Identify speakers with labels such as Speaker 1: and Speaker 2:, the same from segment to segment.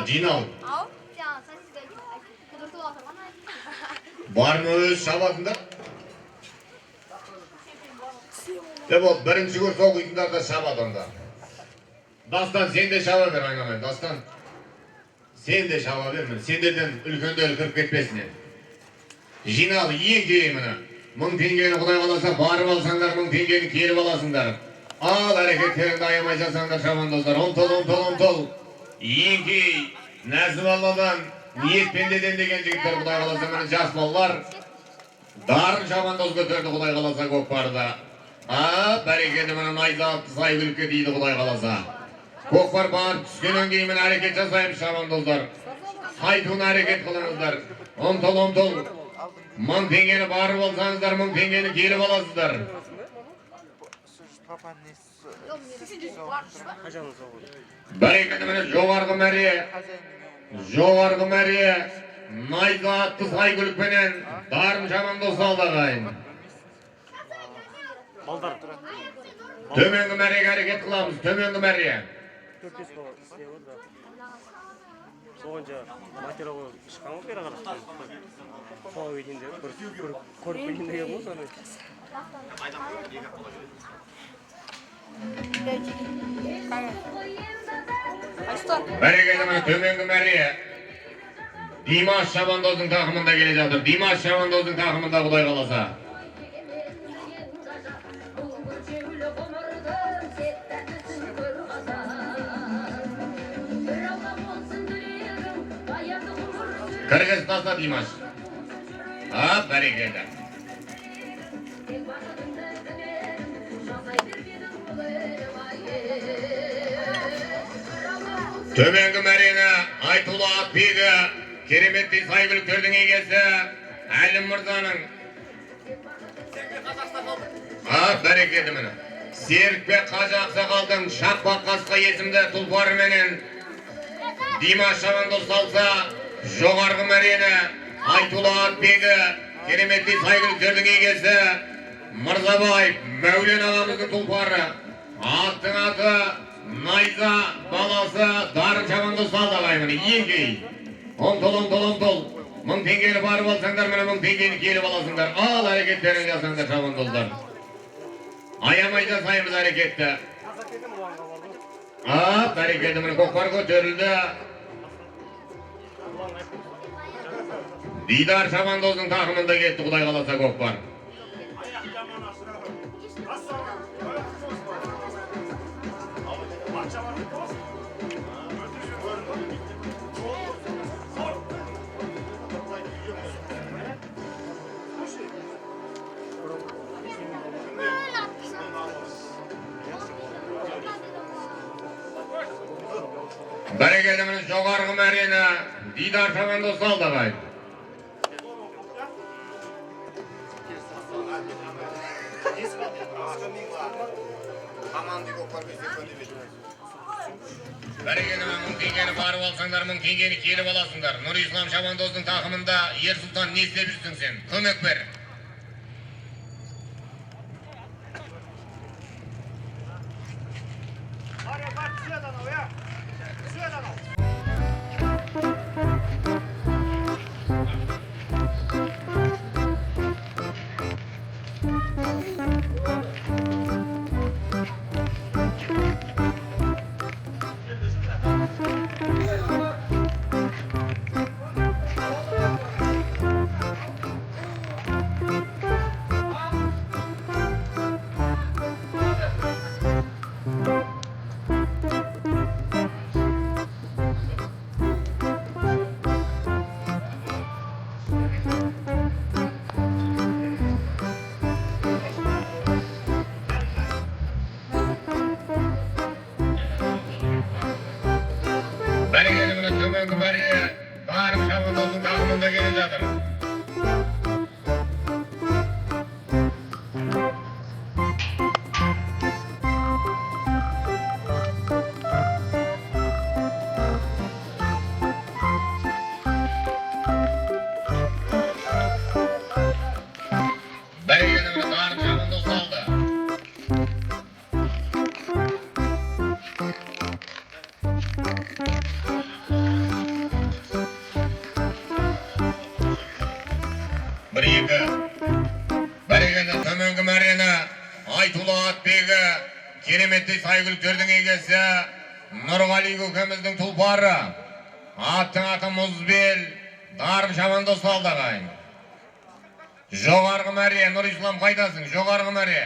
Speaker 1: жинал. Бар mı öz şabadınдар? Bu birinci gün soğuyduğunlar da şabadında. Dastan sen de şaba ver oynamay. Dastan sen de şaba verme. Senderden ülkende kırıp ketmesin. Жинал ең кейіміні. 1000 теңгені құдай қаласа барып алсаңдар, 1000 теңгені келіп аласыңдар. Ал әрекеттеріңді аямай жасаңдар шабандоздар. Ұмтыл. Ең кей нәзіп алладан ниетпендеден деген жігіттер құдай қаласа мені жас балалар. Дарын шабандоз көтерді құдай қаласа көкпарда. Бәрекеті мені найза атты сай күлікке дейді құдай қаласа. Көкпар барып түскенен кейін мен әрекет жасайым шабандоздар. Айтуын әрекет қылыңыздар. Ұмтыл. 1000 теңгені барып алсаңыздар, 1000 теңгені келіп аласыздар. Бәрекеті мені жоғарғы мәре, найза атты сай күлікпенен дарын шабандоз алдағайын. Төменгі мәреге әрекет қыламыз, төменгі мәре.
Speaker 2: Soğunca material çıkan bir ara karıştı. Soğuk edince, korku edince yapıyor sonra.
Speaker 1: Бәрекелі мені төменгі мәре. Димаш Шабандоздың тақымында келе жатыр. Димаш Шабандоздың тақымында құдай қаласа. Кыргызстанда Димаш. Бәрекелі. Төменгі мәрені Айтулы Атбегі, кереметті сайгүліктердің егесі Әлім Мырзаның. Бәрекелі мені. Серікбек Қажы Ақсақалдың Шақпақ Қасқа есімді тұлпары менен Димаш Шабандоз салса, жоғарғы мәрені Айтулы Атбегі, кереметті сайгүліктердің егесі Мырзабаев, Мәулен ағамыздың тұлпары. Аттың аты найза баласы дарын шабандоз салдағаймын. Ең. Ұмтыл. 1000 теңгені барып алсаңдар, мені 1000 теңгені келіп аласыңдар. Ал әрекеттерін жасаңдар шабандоздар. Аямай жасаймыз әрекетті. Бәрекелді мені көкпар көтерілді. Дидар шабандоздың тақымында кетті құдай қаласа көкпар. Бәрекелді мені жоғарғы мәрені Дидар Шабандоз салдағай. Бәрекелді 1000 теңгені барып алсаңдар, 1000 теңгені келіп аласыңдар. Нұр Ислам Шабандоздың тақымында Ерсұлтан не істеп жүрсің сен? Көмек бер. Төменгі мәре Дарын Шабандоздың тақымында келе жатыр. Бәрекелді Дарын Шабандоз салды. Atbegi. Berigende tömöngi märene Aytula Atbegi. Keremetli saygılıklarının egesi Nurgali kökemizдің tulpары. Attың аты Muzbel. Darım Şamandos aldағайын. Жоғарғы мәре, Нұр Ислам қайдасың? Жоғарғы мәре.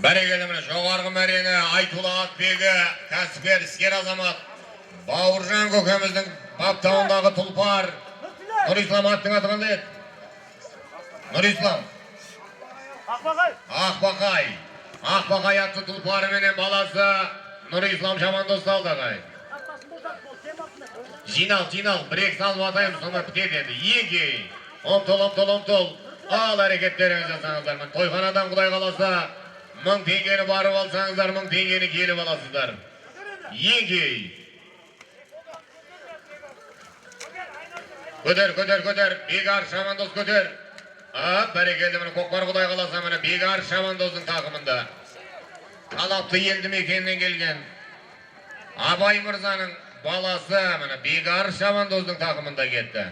Speaker 1: Бәрекелді міне жоғарғы мәрені Айтула Атбегі, кәсіпкер, іскер азамат, Бауыржан көкеміздің баптауындағы тұлпар. Нұр Ислам аттың аты қандай еді? Нұр Ислам. Ақбақай. Ақбақай атты тұлпары менен баласы Нұр Ислам Шамандос алдағай. Жинал, бір-ек салып атайым, соңа бітеді енді. Ең омтол. Ал әрекеттеріңіз жасаңыздар. Тойханадан Құдай қаласа 1000 теңгені барып алсаңыздар, 1000 теңгені келіп аласыздар. Ең Көтер, Бегар Шамандос көтер. Бәрекелді міне көкпар Құдай қаласа міне Бегар Шамандостың тақымында. Талапты елді мекеннен келген Абай Мырзаның баласы міне Бегар Шамандостың тақымында кетті.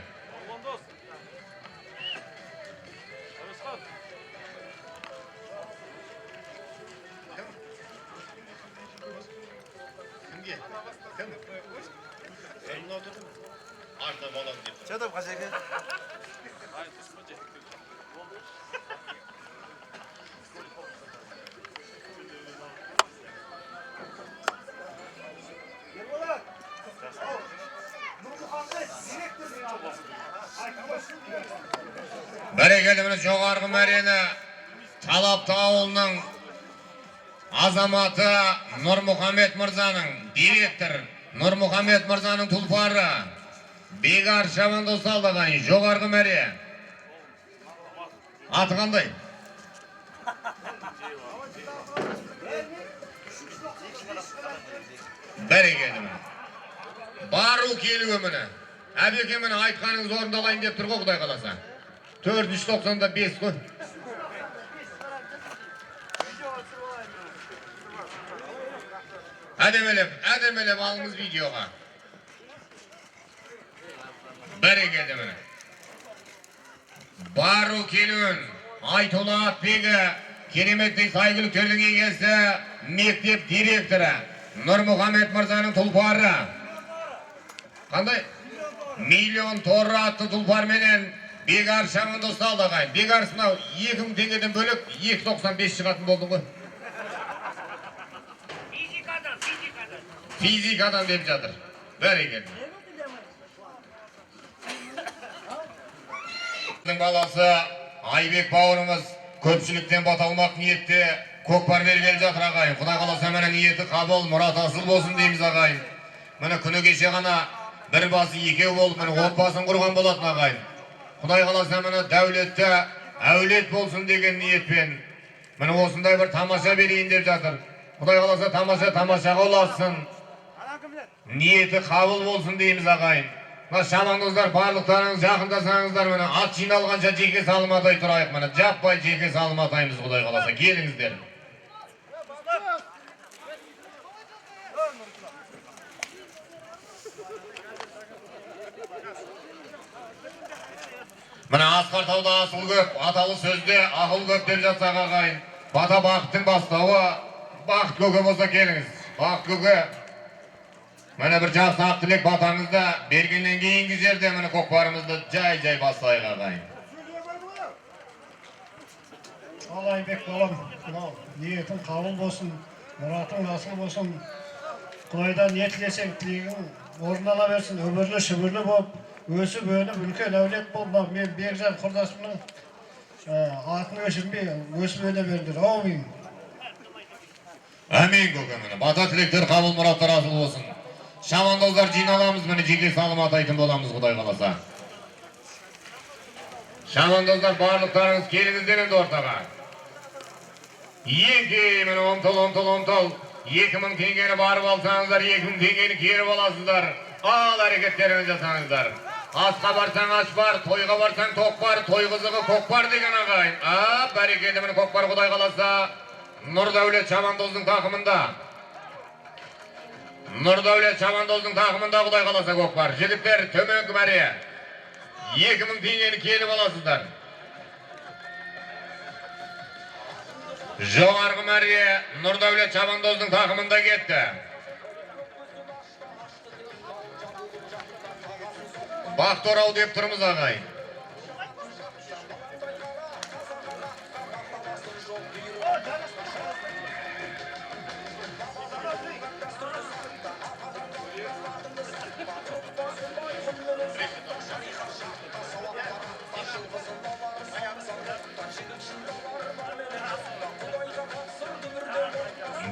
Speaker 3: Çadım kaçak.
Speaker 1: Бәрекелді міне жоғарғы мәрені Талапты ауылының азаматы Нұрмұхамед Мырзаның директор Нұрмұхамед Мырзаның тұлпары Бегар Шамандос алдағайын жоғарғы мәре. Аты қандай? Бәрекелді міне. Бару келуі міне. Әбеке міне айтқаныңыз орындалайын деп тұр ғой Құдай қаласа. 495 қой. Әдемелеп алыңыз видеоға. Бәрекелді міне. Бару келуін Айтула Атбегі, кереметтей сайгүліктердің егесі, мектеп директоры Нұрмұхамед Мырзаның тұлпары. Қандай? Миллион торы атты тұлпар менен Бегар Шамандос алдағайын. Бегар сынау 2000 теңгеден бөліп 295 шығатын болдың ғой. Физикадан деп жатыр. Бәрекелді. Баласы Айбек бауырымыз көпшіліктен баталмақ ниетте көкпар бергелі жатыр ағайын. Құдай қаласа міне ниеті қабыл, мұрат асыл болсын дейміз ағайын. Міне күні кеше ғана бір басы екеу болып, міне 10 басын құрған болатын ағайын. Құдай қаласа міне дәулетті әулет болсын деген ниетпен міне осындай бір тамаша берейін деп жатыр. Құдай қаласа тамаша қоласын. Ниеті қабыл болсын дейміз ағайын. Шамандоздар барлықтарыңыз жақындасаңыздар міне ат жиналғанша жеке салым атай тұрайық міне. Жаппай жеке салым атаймыз Құдай қаласа. Келіңіздер. Міне Асқар тауда асыл көп, аталы сөзде ақыл көп деп жатсақ ағайын. Бата бақыттың бастауы, бақыт көке болса келіңіз. Бақыт көке. Міне бір жақсы ақ тілек батаңызда бергеннен кейінгі жерде міне көкпарымызды жай бастайық ағайын.
Speaker 4: Ал Айбек балам, ниетің қабыл болсын, мұратың асыл болсын. Құдайдан не тілесең тілегің орындала берсін, өмірлі шүбірлі болып, өсіп өніп үлкен әулет бол. Мен Бекжан құрдасымның атын өшірмей, өсіп өне беріңдер. Аумин.
Speaker 1: Әмин көкеміне. Бата тілектер қабыл мұраттар асыл болсын. Шамандоздар жиналамыз, міне жеке салым атайтын боламыз Құдай қаласа. Шамандоздар барлықтарыңыз келіңіздер енді ортаға. Еке, міне омтол. 2000 теңгені барып алсаңыздар, 2000 теңгені керіп аласыздар. Ал әрекеттеріңіз жасаңыздар. Asqa barsan aş var, toyga barsan tok var, toy kızığı kok var degen ağayın. Bereketi mini kok var Kuday kalasa. Nur Devlet Çamandoz'un takımında. Nur Devlet Çamandoz'un takımında Kuday kalasa kok var. Jigitler tömönki meriye. 2000 tengeni kelip alasızlar. Joğargı meriye Nur Devlet Çamandoz'un takımında gitti. Baktorov deyip turumuz ağayın.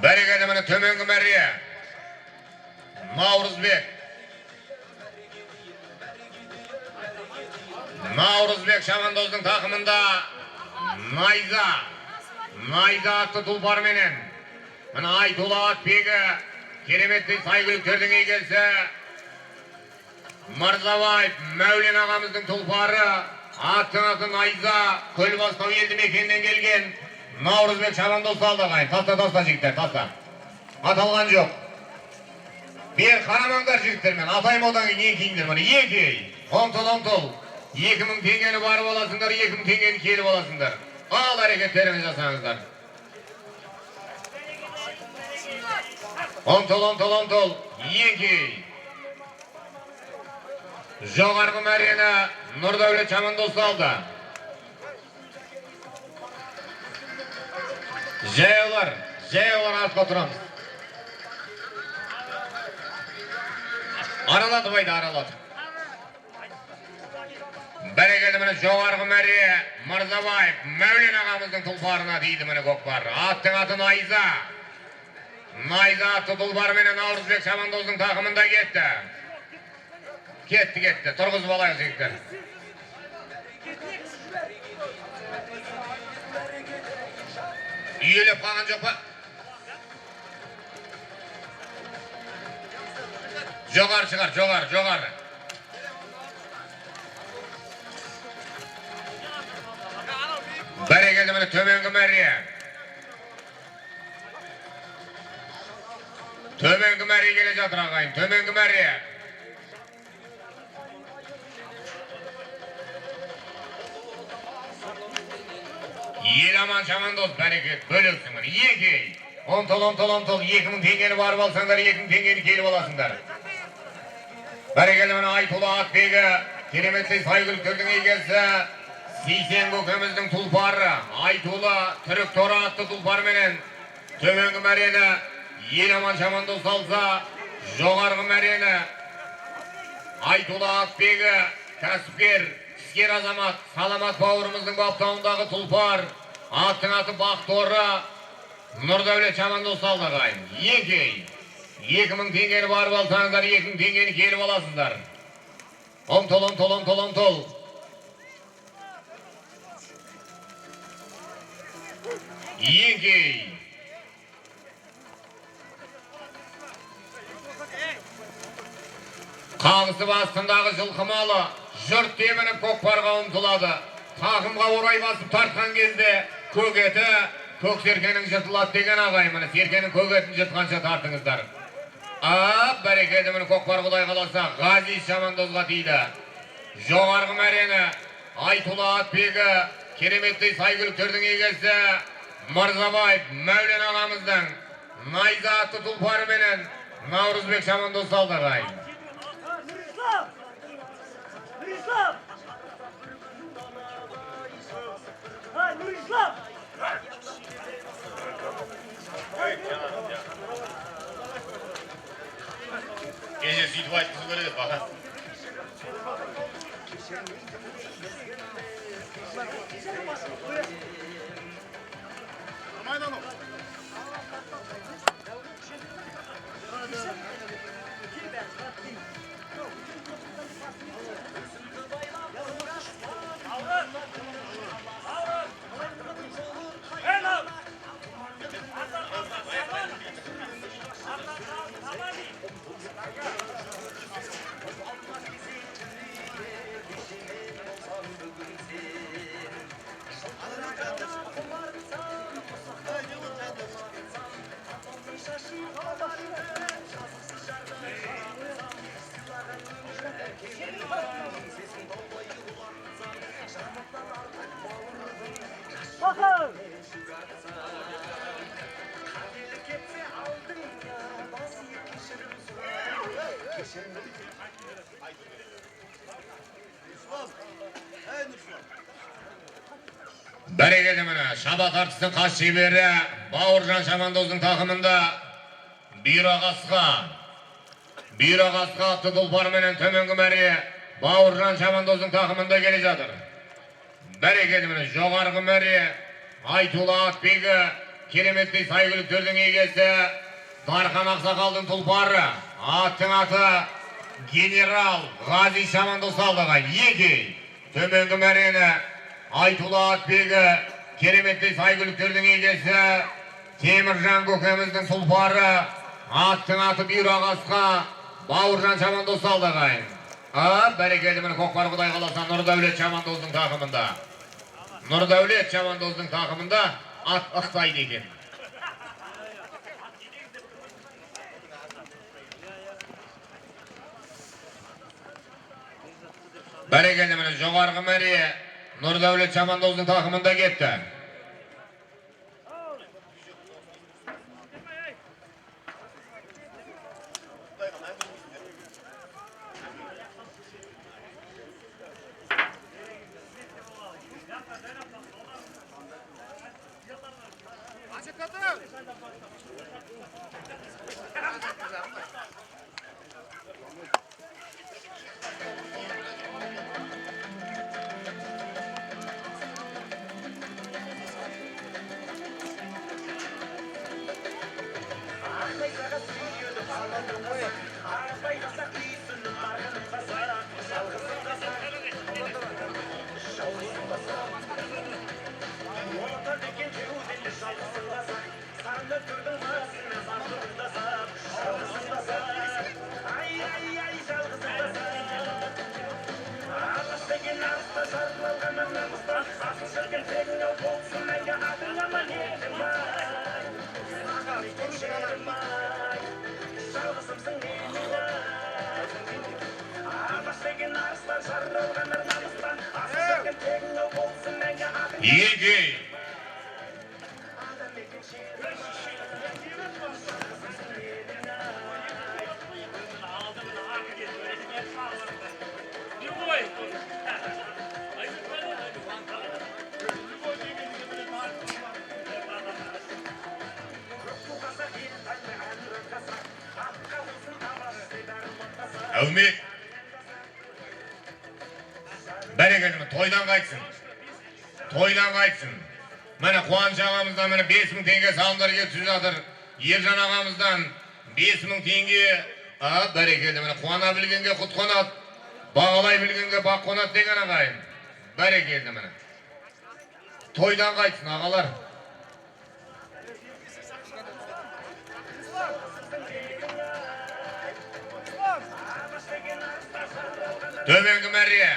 Speaker 1: Bereketi mini tömönki meriye Navruzbek. Navruzbek Şamandoz'un takımında Nayza attı tulpar menen. Mana Aytula Atbegi keremetli saygılık tördüğüne gelse Mırzabayev Mevlen ağamыздың tulparı atı Nayza Kölbastau eldi mekeninden gelgen Navruzbek Şamandoz saldı ağayın. Tasta jigitler tasta. Atalgan yok. Bir karamangar jigitler men atayım odan keyin kiyindir mana yeki. Ontol. 2000 tengeni barıp olasınlar, 2000 tengeni kelip olasınlar. Al hareketlerini jasanızlar. Ontol. Yeki. Joğargı meriyene Nur Devlet Çamandoz saldı. Jeyolar atqa turamız. Aralatı baydı aralatı. Bereketi mini Joğargı meriye Mırzabayev Mevlen ağamыздың tulparına deydi mini kokbar. Attın atı Nayza attı tulpar meni Navruzbek Şamandoz'un takımında gitti. Gitti. Turguz balayız jigitler. Üyelep kalan yok pa? Jogar. Bereketi mini tömönki meriye. Tömönki meriye gele jatır ağayın. Tömönki meriye. Yelaman Şamandoz bereket bölüksün mini. Yeki. Ontol. 2000 tengeni barıp alsanlar, 2000 tengeni kelip alasınlar. Bereketi mini Aytula Atbegi keremetli saygılık tördüğüne gelse Siysen kökümüzdün tulparı Aytula Türk Tora attı tulpar menen tömönki meriyene Yelaman Şamandoz salsa Joğargı meriyene Aytula Atbegi kasipker isker azamat Salamat bavurumыздың baptağınдағы tulpar attın atı Baktor'a Nur Devlet Çamandoz saldı ağayın. Yeki 2000 tengeni barıp alsanızlar 2000 tengeni kelip alasızlar. Ontol. Yeki. Kağısı bastınдағы жылқы malı жұрт демініп көкпарға ұмтылады. Тақымға орай басып тартқан кезде көгеті көк серкенің жыртылады деген ағайын. Міне серкенің көгетін жыртқанша тартыңыздар. Bereketi mini көкпар Kuday kalasa Gazi Şamandoz'a tiydi. Joğargı meriyene Aytula Atbegi keremetli saygılık tördüğüne gelse Mırzabayev Mevlen ağamızdan Nayza attı tulparı menen Navruzbek Şamandoz saldı ağayın.
Speaker 3: Nurislav!
Speaker 1: Gece sütü açtısı böyle bakın. Bereketi mine. Şaba tartısın kaç şiberi. Bauırcan Şamandoz'un takımında. Bir ağasqa attı tulpar menen tömengü meri. Bauırcan Şamandoz'un takımında geleceğidir. Bereketi mine. Joğargı meri. Aytula Atbegi. Keremetli saygılıktörдің egesi. Darkan Aksakal'dың tulparı. Attың atı. General Gazi Şamandoz aldığa. Eki. Tömengü merine. Aytula Atbegi. Keremetli saygılıktörдің egesi. Temircan Kökemizдің tulparı. Attың atı bir ağasqa. Bauırcan Şamandoz aldığa. Bereketi mine. Kokbar Kuday kalasa Nurdavlet Şamandoz'un takımında. Nurdavlet Şamandoz'un takımında at ıhtaydı ekan. Bereketi mine joğargı meri Nurdavlet Şamandoz'un takımında ketdi. Eki. Övmek. Bereketi mine. Toydan qaytsın. Toydan qaytsın. Mana Quvonch ağamızdan mana 5000 tenge salımlarga tuzadır. Yerjan ağamızdan 5000 tenge. Bereketi mine. Quvona bilgenge qut qonat. Bağlay bilgenge baq qonat degen ağayın. Bereketi mine. Toydan qaytsın ağalar. Tömengü meriye.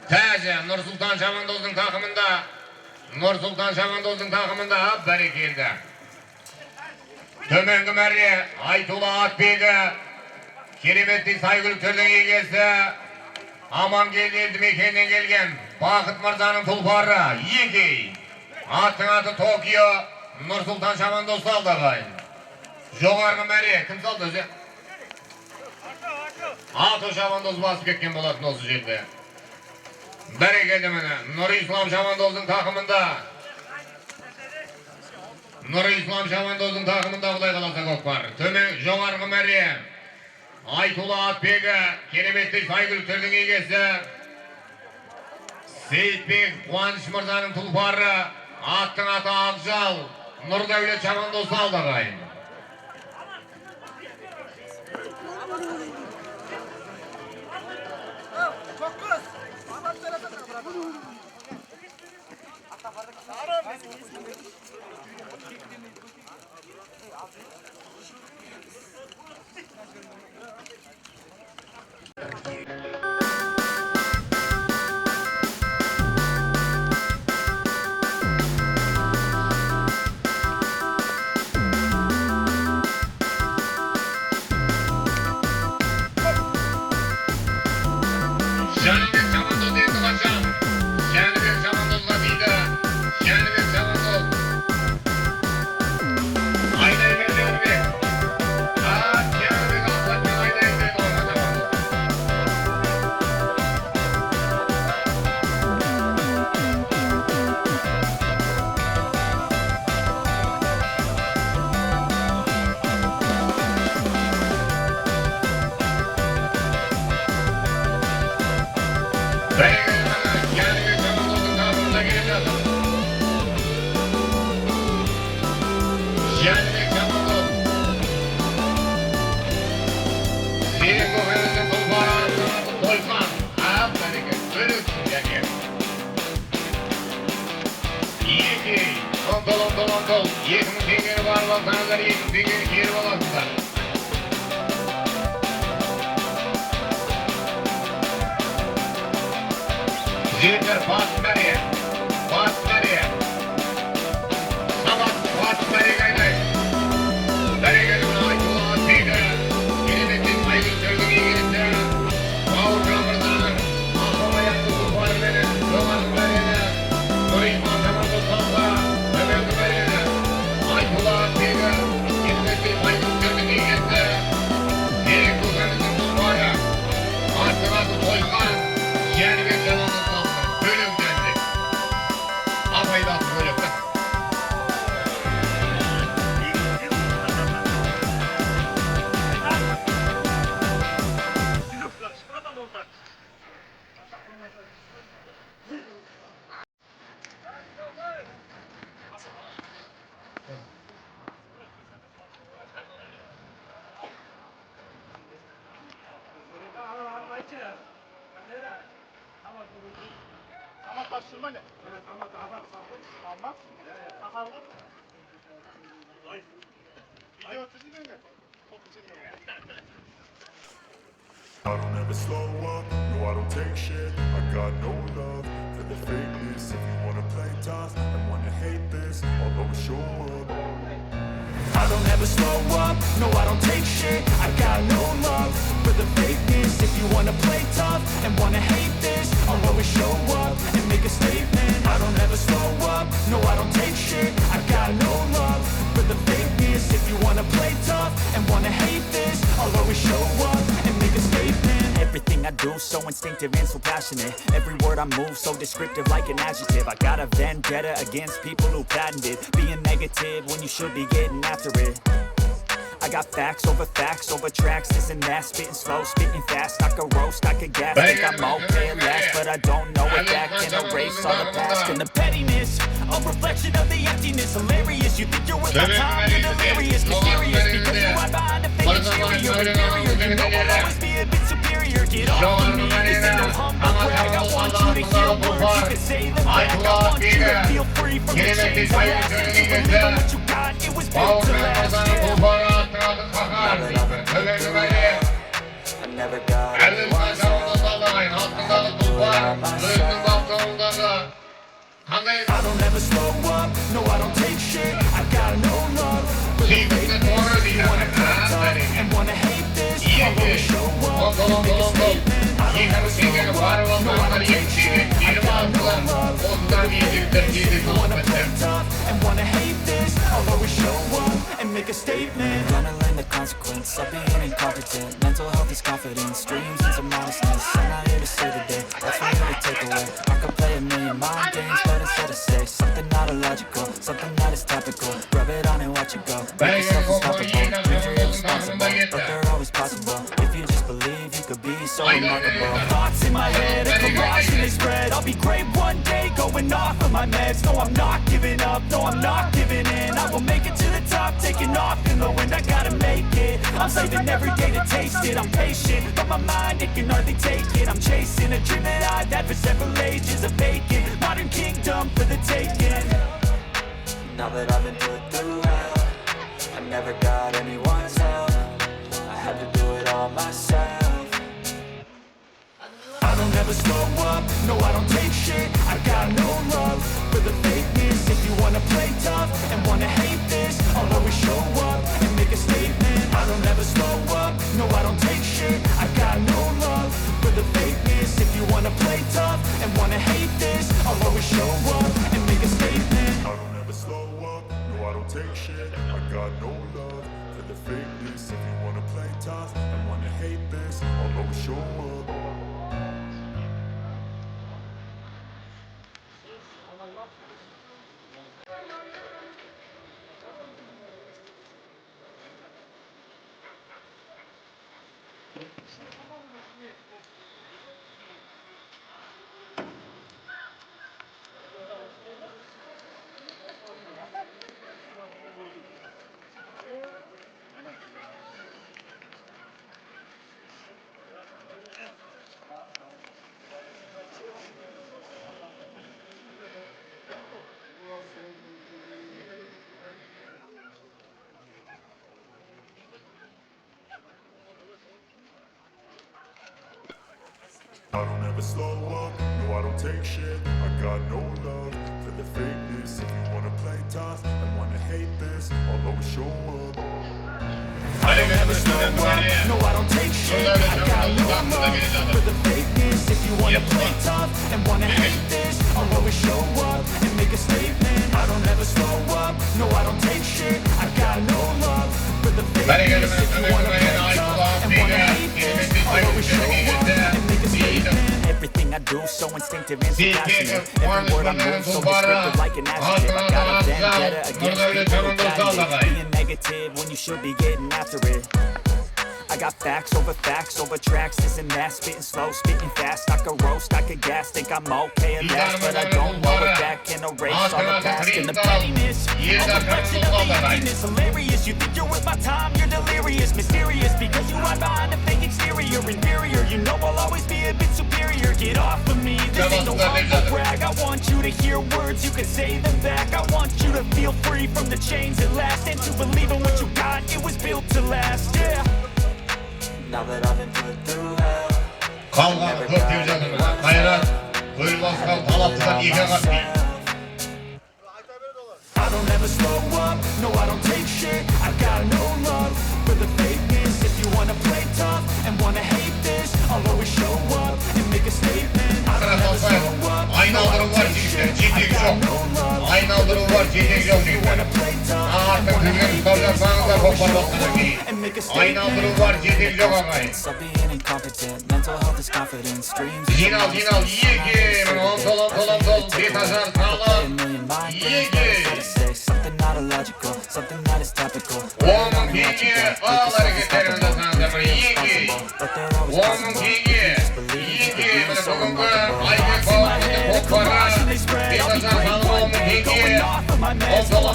Speaker 1: Taze Nursultan Şamandoz'un takımında. Nursultan Şamandoz'un takımında bereketi. Tömengü meriye. Aytula Atbegi. Keremetli saygılıktörдің egesi. Aman geldi eldi mekenden gelgen. Bakıt Mırza'nın tulparı. Eki. Attың atı Tokyo. Nursultan Şamandoz saldı ağayın. Joğargı meriye. Kim saldı özü? Atı Şamandoz basıp ketken bolatın osu jerde. Bereketi mine. Nuri İslam Şamandoz'un takımında. Nuri İslam Şamandoz'un takımında Kuday kalasa Kokbar. Tömen joğargı meri. Aytula Atbegi. Keremetli saygılıktörдің egesi. Seyitbek Quvonch Mırza'nın tulparı. Attың atı Akjal. Nurdavlet Şamandoz saldı ağayın. Kendine çabuk olsun karşımıza gelip yazın. Kendine çabuk ol. Senin kokanızın kulvarağını koysan. Aferin. Bölük. Yani. İyi ki. Ontol. 20 tengeri var bakanlar 20 tengeri geri olasınlar. Junior Basmari. Sabat Basmari gayday. Bereketin aytuğa teyde. Gelemetin aygın sözün ilgilisi. Bağır çamırdan. Aklıma yaktı bu parmenin. Doğan verene. Koyma zaman tutmazsa. Ömerdi verene. Aytuğa teyde. Gelemetin aygın sözün ilgilisi. Gerek kullanıcı tutmaya. Artılatı koykan. Yerine devamlı. Afayda böyle bırak.
Speaker 5: I don't ever slow up, no I don't take shit. I got no love for the fakeness. If you wanna play tough and wanna hate this, I'll always show up. I don't ever slow up, no I don't take shit. I got no love for the fakeness. If you wanna play tough and wanna hate this, I'll always show up and make a statement. I don't ever slow up, no I don't take shit. I got no love for the fakeness. If you wanna play tough and wanna hate this, I'll always show up and make a statement.
Speaker 6: Everything I do so instinctive and so passionate. Every word I move so descriptive like an adjective. I got a vendetta against people who patented being negative when you should be getting after it. I got facts over tracks, this and that, spitting slow, spitting fast. I could roast, I could gas, think I'm okay at last, but I don't know if that can erase all the past. And the pettiness, a reflection of the emptiness. Hilarious, you think you're worth my time, you're delirious, mysterious, because you hide behind a fake exterior. Inferior, you know I'll always be a bit superior. Get off of me, this ain't no humble brag. I want you to hear words, you can say them back. I want you to feel free from the chains I last. If you believe in what you got, it was built to last. Yeah.
Speaker 5: I never got anyone I don't ever slow up, no I don't take shit. I got no love for the fakeness. If you wanna play tough and wanna hate this, I'll always show up and make a statement. I don't ever slow up, no I don't take shit. I got no love for the fakeness. If you wanna play tough and wanna hate this, I'll always show up and make a statement.
Speaker 6: Gonna learn the consequence of being incompetent. Mental health is confidence, dreams and some modestness. I'm not here to say today, that's for you to take away. I could play a million mind games, but instead of say something not illogical, something that is topical. Rub it on and watch it go. Make yourself unstoppable. Dreams are irresponsible, but they're always possible. If you just believe, you could be so remarkable.
Speaker 5: Thoughts in my head, a collage and they spread. I'll be great one day, going off of my meds. No, I'm not giving up, no, I'm not giving in. I will make it to the top, taking off in the wind. I gotta make it. I'm saving every day to taste it. I'm patient, but my mind, it can hardly take it. I'm chasing a dream that I've had for several ages. A vacant modern kingdom for the taking.
Speaker 6: Now that I've been put through hell, I never got anyone's help. I had to do it all myself.
Speaker 5: I don't ever slow up, no I don't take shit. I got no love for the fakeness. If you wanna play tough and wanna hate this, I'll always show up and make a statement. I don't ever slow up, no I don't take shit. I got no love for the fakeness. If you wanna play tough and wanna hate this, I'll always show up and make a statement. I don't ever slow up, no I don't take shit. I got no love for the fakeness. If you wanna play tough and wanna hate this, I'll always show up. I don't ever slow up, no I don't take shit. I got no love for the fakeness. If you wanna play tough and wanna hate this, I'll always show up.
Speaker 1: I don't ever slow up,
Speaker 6: No, I don't take shit. I got no love for the fakeness. If you wanna play tough and wanna hate this, I'll always show up and make a statement. I don't ever slow up. No, I don't take shit. I got no love for the fakeness. If you wanna play tough and wanna hate this, I'll always show up and make a statement. Everything I do so instinctive and so passionate. Every word I move so descriptive like an adjective. I got a vendetta against people who patent it. Being negative when you should be getting after it. I got facts over tracks, this and that. Spitting slow, spitting fast. I could roast, I could gas. Think I'm okay at last, but I don't know if that can erase all the past and the pettiness. A reflection of the emptiness. Hilarious, you think you're worth my time, you're delirious. Mysterious, because you hide behind a fake exterior. Inferior, you know I'll always be a bit superior. Get off of me, this ain't no humble brag. I want you to hear words, you can say them back. I want you to feel free from the chains at last, and to believe in what you got, it was built to last, yeah. Now that I've been put through hell.
Speaker 1: Kalgan көп деп жатырмыз. Қайрат, көл басқан талаптыдан екі қатты.
Speaker 6: I don't ever slow up, no I don't take shit. I got no love for the fakeness. If you wanna play tough and wanna hate this, I'll always show up and make a statement. I don't ever slow up, no I don't take shit. I got no love for the fakeness. If you wanna play tough and wanna hate this, I'll always show up and make a statement. I'll be incompetent, mental health is confidence, dreams.
Speaker 1: Жинал, еге, он бет ажар талып, еге.
Speaker 6: Something not illogical, something that is topical.
Speaker 1: Оның кеңе, ал әрекеттерін жасаңыздар, еге. Оның кеңе, еге, міне бүгінгі Айбек бауырымыздың көкпары, бет ажар талып, оның кеңе, ол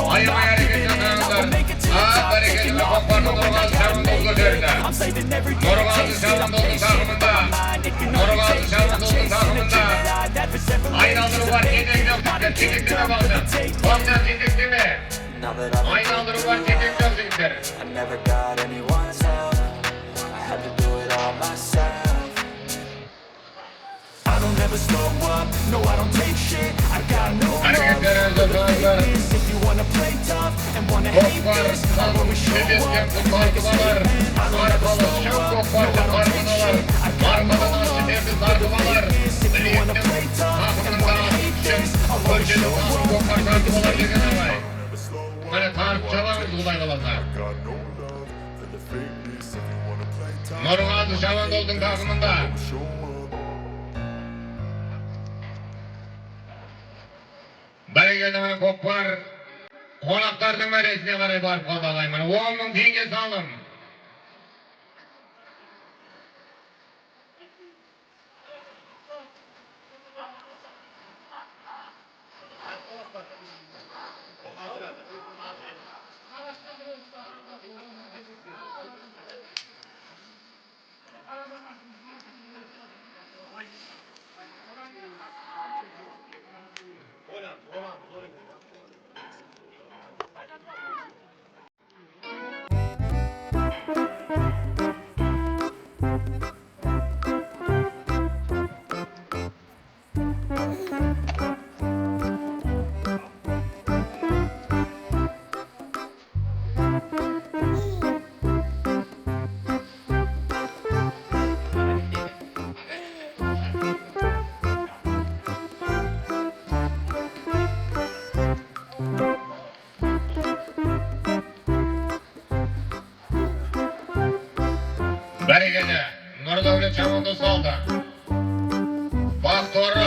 Speaker 1: аямай әрекет жасаңыздар. Ат әрекетімен көкпардың Нұрғазы Шабандоз көтерді. Нұрғазы Шабандоздың тағымында, Нұрғазы Шабандоздың тағымында айналдыру бар, жетектеме балдар. Балдар жетектеме. Айналдыру бар, жетектеме жігіттер.
Speaker 6: I never got anyone's help. I had to do it all myself. I don't ever slow up, no I don't take shit. I got no love for the fakeness. If you wanna play tough and wanna hate this, I'll always show up and make a statement. I don't ever slow up, no I don't take shit. I got no love for the fakeness. If you wanna play tough and wanna hate this, I'll always show up and make a statement.
Speaker 1: Mine tarif çalamız Ulay Kalanlar.
Speaker 5: Got no love for the fakeness. If you wanna play tough,
Speaker 1: Nurgazı Şabandoz'un takımında.
Speaker 5: show up.
Speaker 1: Бәрекелді көкпар қонақтардың мәресіне қарай барып қалды ағайын. 10 мың теңге салым. Бәрекелді Нұрдәулет Шабандоз алды. Бақторы.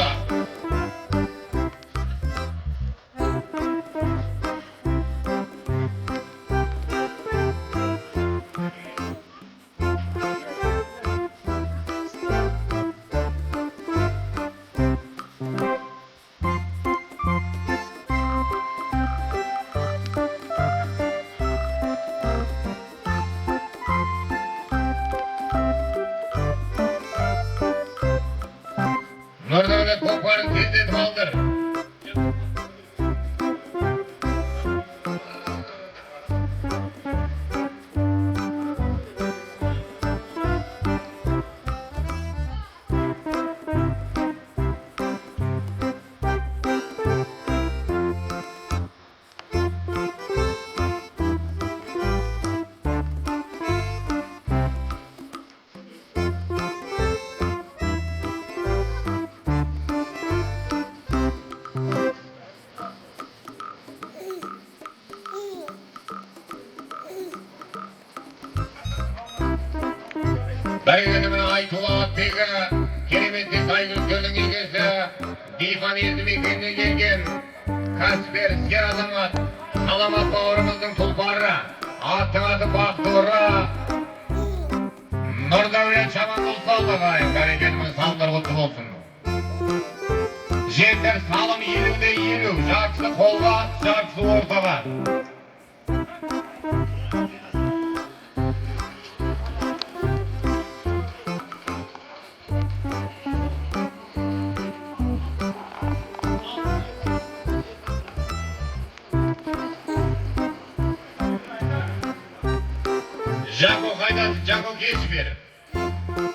Speaker 1: Nurdavlet Kokbar'ın tehdit kaldır. Bergenimine Aytula Atbegi, keremetli saygılıklarının ilgisi, Difan Ezdimek'ten gelgen, Kasper Sker Azamat, Salamat bağırımızın tulparı, attın adı Baktırı, Nurdavlet Şamandıl Saldıgay, bereketimiz saldır kutlu olsun. Jetler salım 20'de 20, şarkısı kolga, şarkısı ortaga. Jago hayda, Jago geç verin.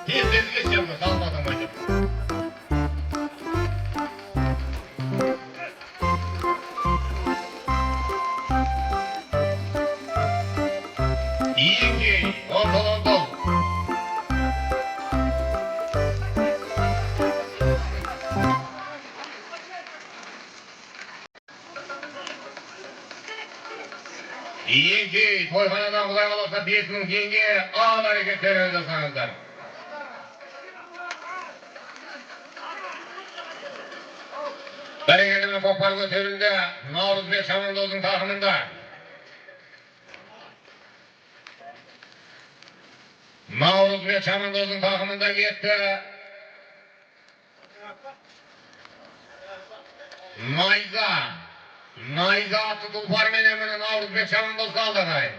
Speaker 1: Tez geç Jago, salmadım hocam. İyi ki, ortalandım. İyi ki, toyxanadan kulay kalırsa 5.000 tenge ağır hareketlerinizi sanızlar. Bereketimin kopar götürüldü, Navruzbek Şamandoz'un takımında. Navruzbek Şamandoz'un takımında gitti. Nayza atı tulpar menemini Navruzbek Şamandoz kaldı gayet.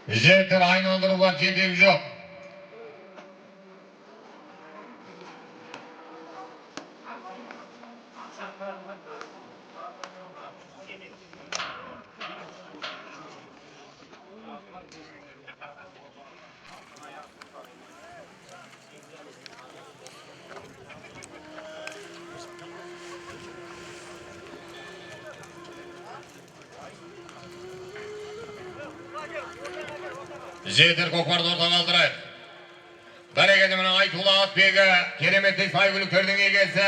Speaker 1: Jetler aynaldırılan çekim yok. Jetler kokvarda ortadan aldırır. Bereketimin Aytula Atbegi, keremetli saygılıklarının egesi,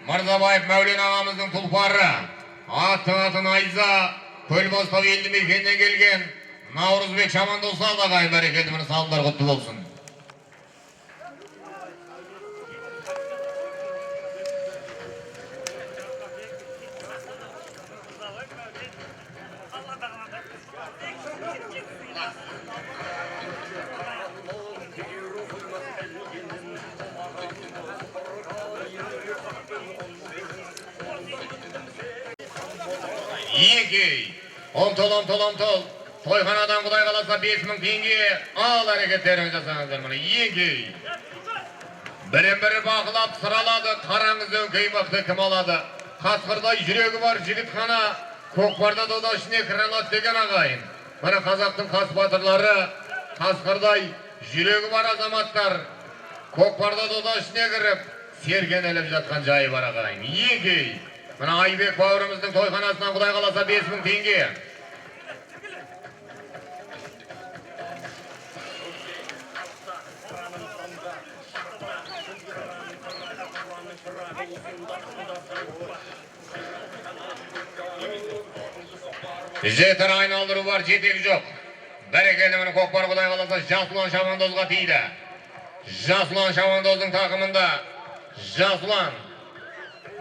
Speaker 1: Mırzabayev Mevlen ağamızın tulparı, atın Ayza, Kölbostav eldi mekeninden gelgen, Navruzbek Şamandoz Saldıgay, bereketimin saldır kutlu olsun. İyi ki, omtol, toyxanadan kulay kalırsa 5.000 tenge ağır hareketlerinizi sanızlar bana. İyi ki, biri bakılap sıraladı, karanız önkey baktı kim aladı. Kasqırda yürегі var jigitxana, Kokbarda dodaşine kıralat degen ağayın. Bana Kazaktın kas batırları, Kasqırday yürегі var azamatlar, Kokbarda dodaşine girip, sergen elip жатқан jayı var ağayın. İyi ki, Bana Aybek bağırımızın toyxanasından kulay kalasa 5.000 tenge. Jetler aynaldırı var, jetek yok. Bereketimin Kokbar kulay kalasa Jaslan Şamandoz'a tiydi. Jaslan Şamandoz'un takımında. Jaslan.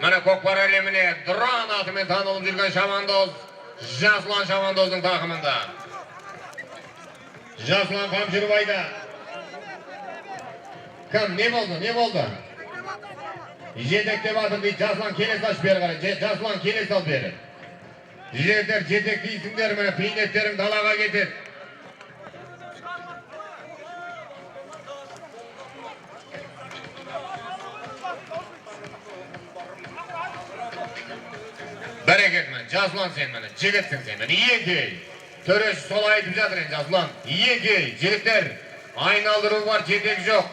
Speaker 1: Mana Kokbar alemine duran atымен tanılып жүрген Şamandoz, Jaslan Şamandoz'un takımında. Jaslan Kamçırbay'da. Kim, ne oldu? Jetekte batır deyip Jaslan keles aç beri qaray. Jaslan keles al beri. Jetler jetek deysinler, mana peynetlerim dalaga getir. Bereketmen, Jaslan sen bana, jigitsin sen bana, iyi ki. Töreşi sol aytып жатыр енді Жасұлан. Екі, жігіттер, айналдыру бар, жетек жоқ.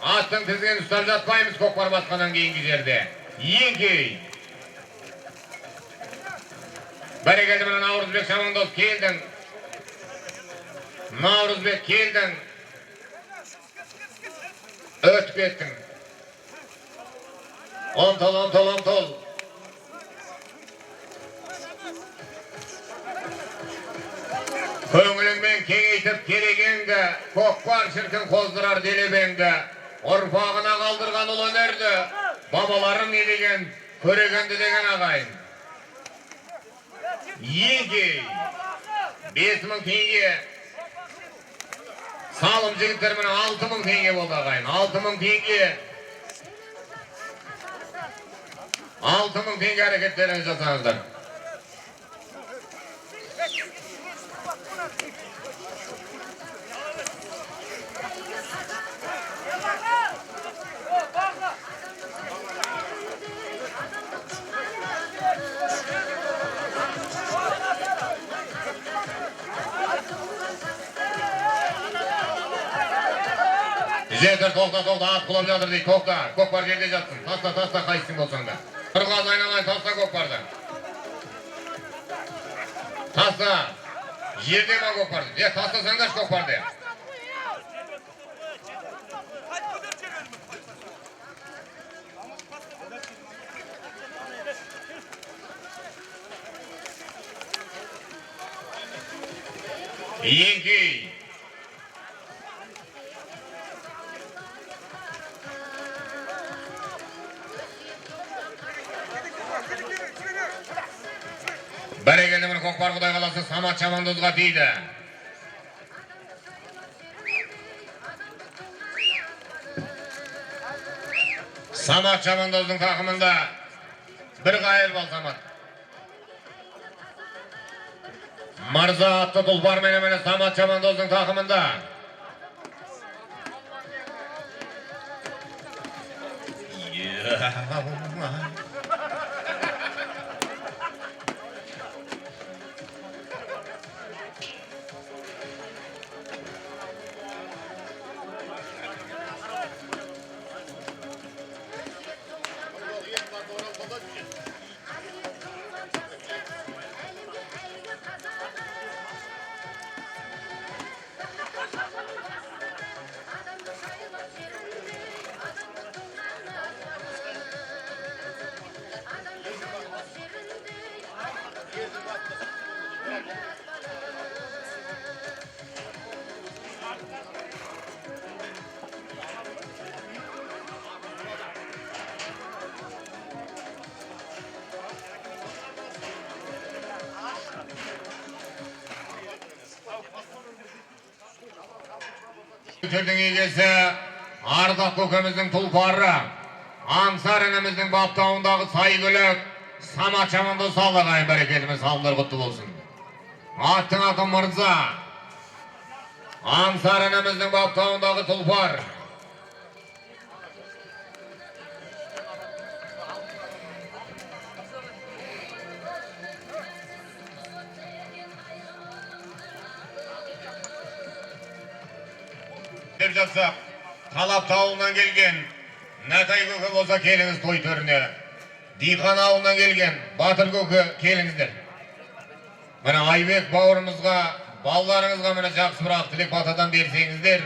Speaker 1: Аттың тізгінін ұстап жатпаймыз көкпар басқаннан кейінгі жерде. Екі. Бәрекелді мына Наурызбек Шамандос келдің. Наурызбек келдің. Өтіп кеттің. Омтол. Көңіліңмен кеңейтіп керегенді, көкпар шіркін қоздырар делебеңді, ұрпағына қалдырған ұлы өнерді, бабаларым не деген, көрегенді деген ағайын. Екі, 5.000 теңге. Салым жігіттер міне 6.000 теңге болды ағайын. 6.000 теңге. 6.000 теңге әрекеттеріңіз жасаңыздар. Жетір, тоқта, ат құлап жатыр дейді, тоқта, көкпар жерде жатсын, таста, қайсың болсаң да. Бір қаз айналайын, таста көкпарды. Таста, жерде ма көкпарды? Тастасаңдар көкпарды. Екі. Бәрекелді бір көкпар құдай қаласы Самат Шамандозға тиді. Самат Шамандоздың тақымында бір қайыр бол Самат. Марза атты тұлпар менемене Самат Шамандоздың тақымында. Түрдің егесі Ардақ көкеміздің тұлпары, Аңсар ініміздің баптауындағы сайгүлік Самат Шамандоз салдағайын бәрекеліміз салымдар құтты болсын. Аттың аты Мырза, Аңсар ініміздің баптауындағы тұлпар. Деп жатсақ, Талап тауынан келген Натай көке болса келіңіз той төріне. Диқан ауылынан келген Батыр көке келіңіздер. Міне Айбек бауырымызға, балаларыңызға міне жақсы бір ақ тілек батадан берсеңіздер.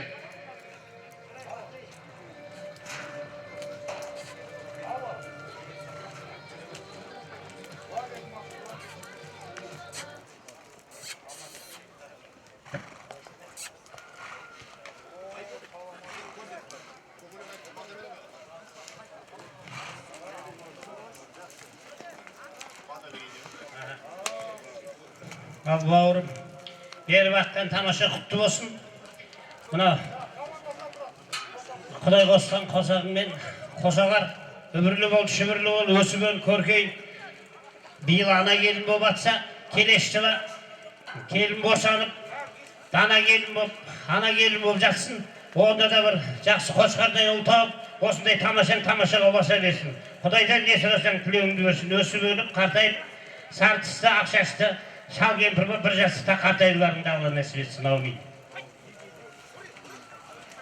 Speaker 4: Ал бауырым, беріп атқан тамаша құтты болсын. Мына Құдай қосқан қосағыңмен қосалар үбірлі бол, шүбірлі бол, өсіп өл, көркей. Биыл ана келін болып атса, келесі жылы келін босанып, дана келін болып, ана келін болып жатсын. Онда да бір жақсы қошқардай ұл тауып, осындай тамашаға баса берсін. Құдайдан не сұрасаң тілеуіңді берсін. Өсіп өліп, қартайып, сартысты, ақшасты
Speaker 7: Şal kempirme bir jasıda kartaylıların da Allah nasip etsin. Amin.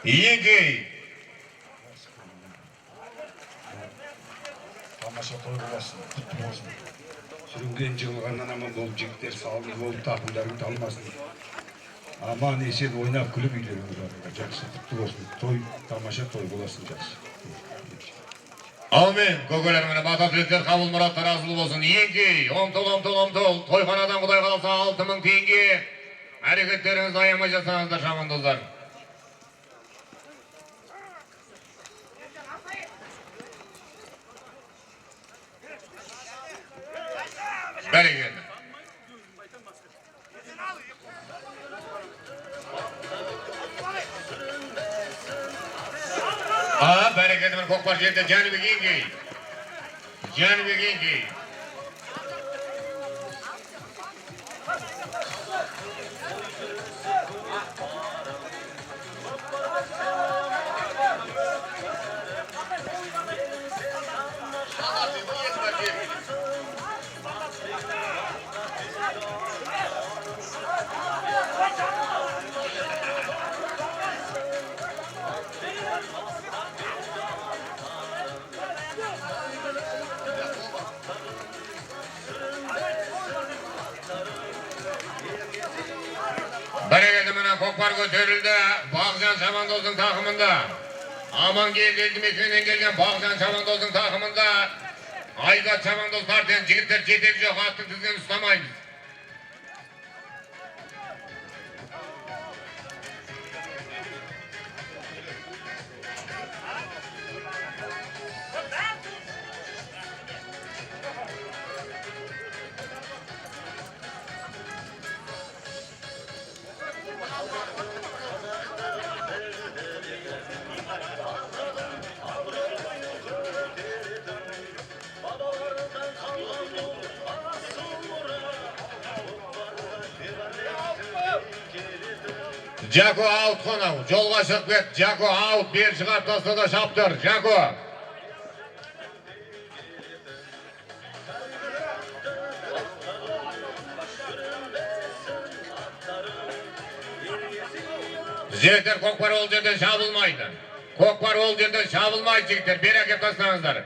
Speaker 1: Еңкей.
Speaker 8: Тамаша той боласың, құтты болсын. Сүрінген жығылғаннан аман болып, жігіттер салды болып, тақымдарын талмасын. Аман есен ойнап күліп үйлеріңдер. Жақсы, құтты болсын. Той, тамаша той боласың жақсы.
Speaker 1: Amin. Көкелеріңіне бата тілектер қабыл мұраттар асылы болсын. Еңкей, омтыл. Тойханадан құдай қалса 6000 теңге. Әрекеттеріңізді аямай жасаңыздар, шаман достар. Бәрекелді. Бәрекелді бір көкпар жерде Жәнібек Еңкей. Бәрекелді мына көкпар көтерілді. Бағжан Шабандоздың тақымында. Амангелді елді мекенінен келген Бағжан Шабандоздың тақымында. Айзат Шабандоз тартен жігіттер жетек жоқ, аттың тізген ұстамаймыз. Jaco out konau, jolga шығып кет. Jaco out, бер шығарып тастады шаптыр. Jaco. Жігіттер, көкпар ол жерден шабылмайды. Көкпар ол жерден шабылмайды жігіттер. Бер әкеп тастаңыздар.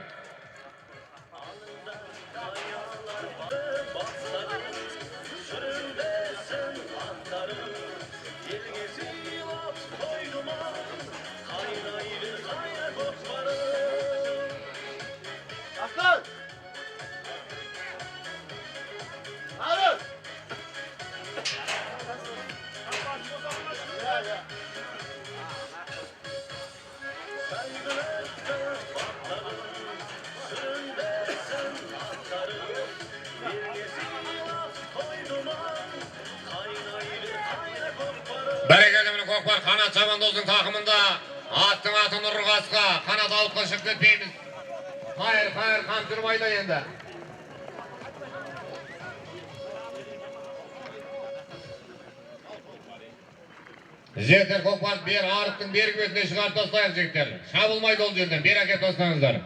Speaker 1: Бәрекелді міне көкпар Қанат Шабандоздың тақымында. Аттың атын ұрғасқа, қанат ауытқа шығып кетпейміз. Қайыр, қан тұрмайды енді. Жігіттер, көкпар бер арықтың бергі бетіне шығарып тастайық жігіттер. Шабылмайды ол жерден, бер әкеп тастаңыздар.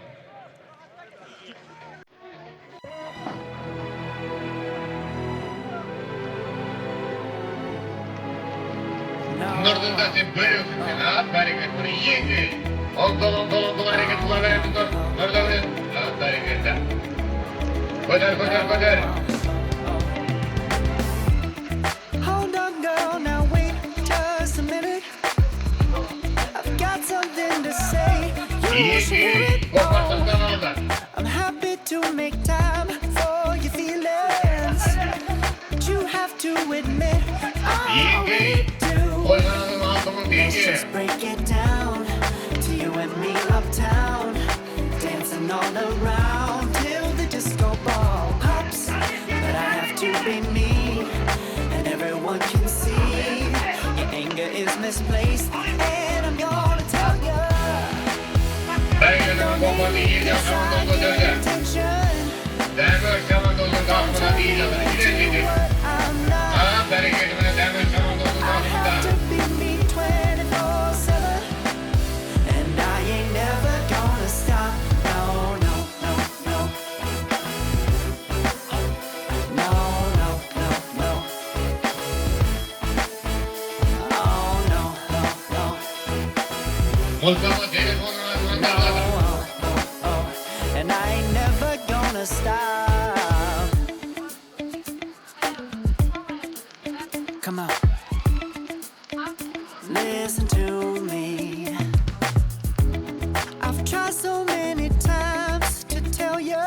Speaker 1: Нұрдың да сен бөлесің сен, бәрекет, бұны еңді. Оңтол әрекет қыла береміз нұр. Нұрдың, бәрекетті. Көтер.
Speaker 9: Hold on, girl, now wait just a minute. I've got something to say. You should hear it all. I'm happy to make time for your feelings, but you have to admit I already do. Let's just break it down to you and me uptown, dancing all around till the disco ball pops. But I have to be me, and everyone can see your anger is misplaced, and I'm gonna tell you. Don't need this side of attention. I'm not. I have to be me 24/7, and I ain't never gonna stop. No. No.
Speaker 1: Bolsama telefonuna звондап
Speaker 9: And I ain't never gonna stop. Come on, listen to me. I've tried so many times to tell you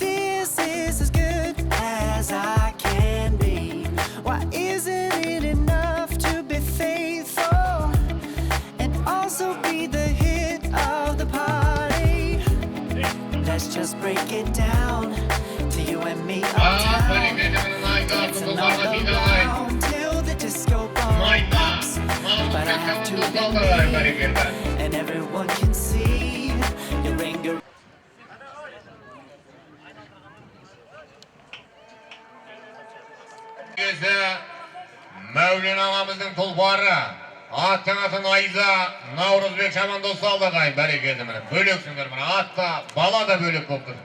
Speaker 9: this is as good as I can be. Why isn't it enough to be faithful and also be the hit of the party? Let's just break it down to you and me uptown, dancing all around till the disco ball pops. But I have to believe, and everyone can see your anger.
Speaker 1: Mevlin ağamızın tulparı, atın Ayza, Navruzbek Şaman dostu aldı kayın, bereketi mene. Bölüksündür mene, hatta bala da bölük koptur.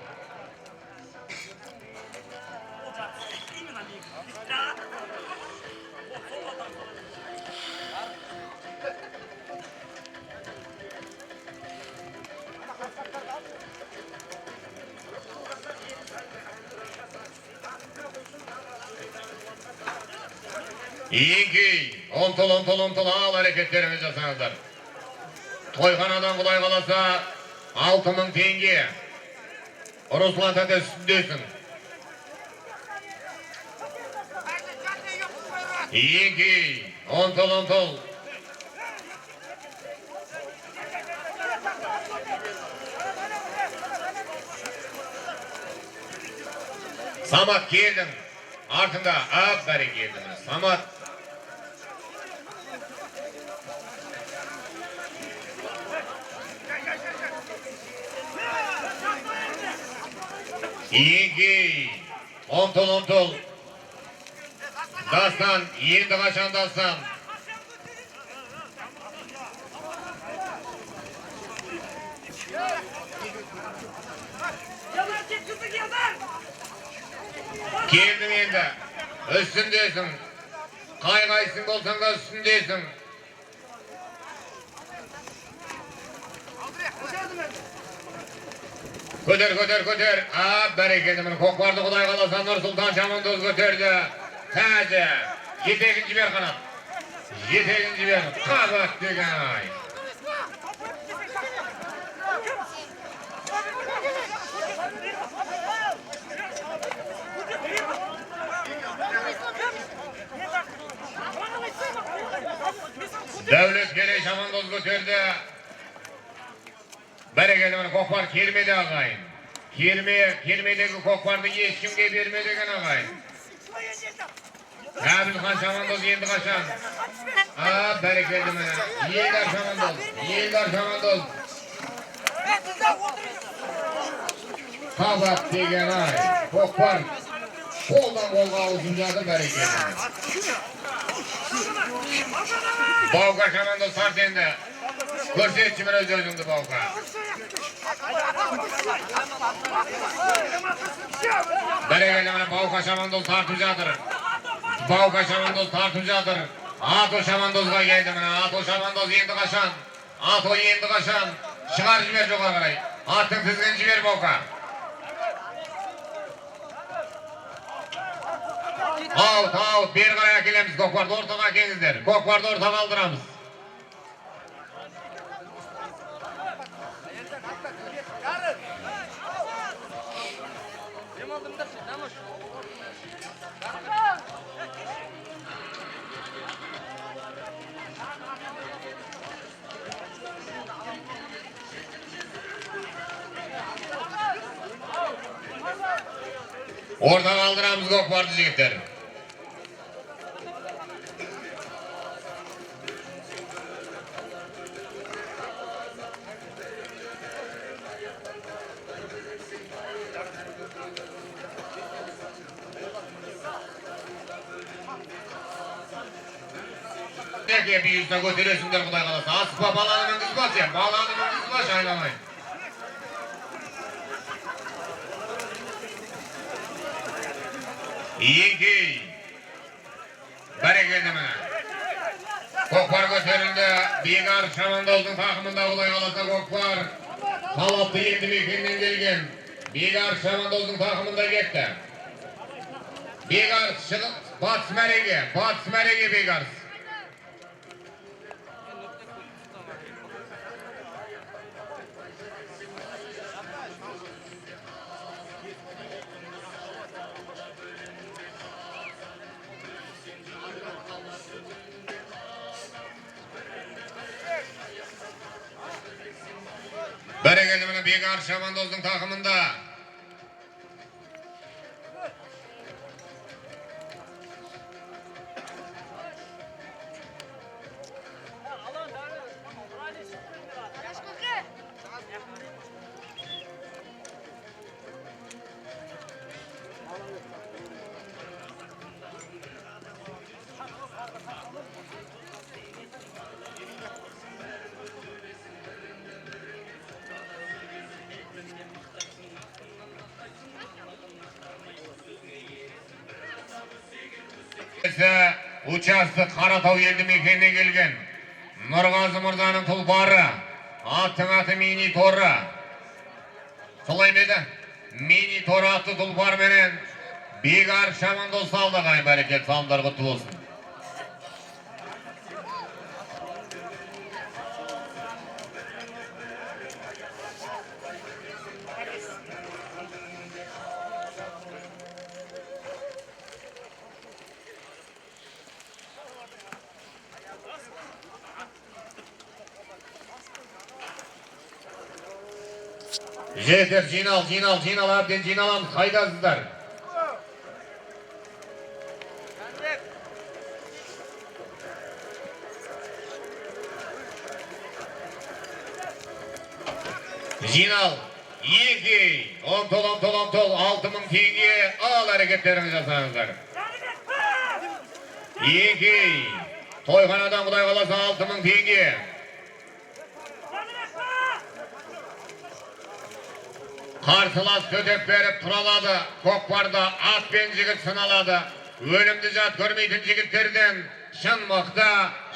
Speaker 1: İyi ki ontol al hareketlerimiz yasanızlar. Toyxanadan Kuday kalasa 6000 tenge. Ruslan tete üstündesin. İyi ki ontol. Samat geldin. Артында бәрі келдіңіз. Самат. Еңгей. Онтол. Дастан. Енді қашан Дастан. Келдің енді, үстіндесің, қайғайсың болсаң да үстіндесің. Көтер. Бәрекелді міне, көкпарды Құдай қаласа Нұрсұлтан Шамандоз көтерді. Тәжі, жетегін жібер қанат. Қабат деген ай. Dövlet gele Şamandoz götürdü. Berekeli mene kokvar kirmedi ağayın. Kirmedeki kokvardı hiç kimge vermediğin ağayın. Kabilhan Şamandoz yendi kaçan. Berekeli mene. Yiğiler Şamandoz. Kabat degen ay. Kokvar. Koldan kolga avucuncadı berekeli. Bavka Şamandoz partiyende. Көрсетші бір өзіңді Баука. Бәрекелі міне Баука Шамандоз тартып жатыр. Ато Шамандозға келді міне. Ато Шамандоз енді қашан. Шығар жібер жоға қарай. Аттың тізгін жібер Баука. Аут, бері қарай әкелеміз. Көкпарды ортаға әкеліңіздер. Көкпарды ортаға алдырамыз. Oradan aldıramız Gökbardı jigitler. Neге bir yüzden götürüyorsunlar Kuday kalasa. Aspa balanının kızbası ya. Balanının kızbası aynamayın. İyi ki. Bereketli mene. Kokpar götürüldü. Bigar Şamandoz'un takımında olay alasa Kokpar. Talaplı yendi mekeninden gelgen. Bigar Şamandoz'un takımında gitti. Bigar çıkıp Batı Merege Bigar. Bereketimini Bigar Şamandoz'un takımında. Uçasты Qaratau елді мекеніне келген Нұрғазы Мырзаның тұлпары, аттың аты Мини Торы. Солай беді? Мини Торы атты тұлпар менен Бегар Шамандоз салды қайын бәрекет, салымдар құтты болсын. Жетер, жинал, әбден жиналамыз, қайдасыздар? Жинал, екі, он тол, 6000 теңге, ал әрекеттеріңіз жасаңыздар. Екі, тойханадан құдай қаласа 6000 теңге. Қарсылас төтеп беріп тұралады, Көкпарда ат пен жігіт сыналады. Өлімді жат көрмейтін жігіттерден шын мықты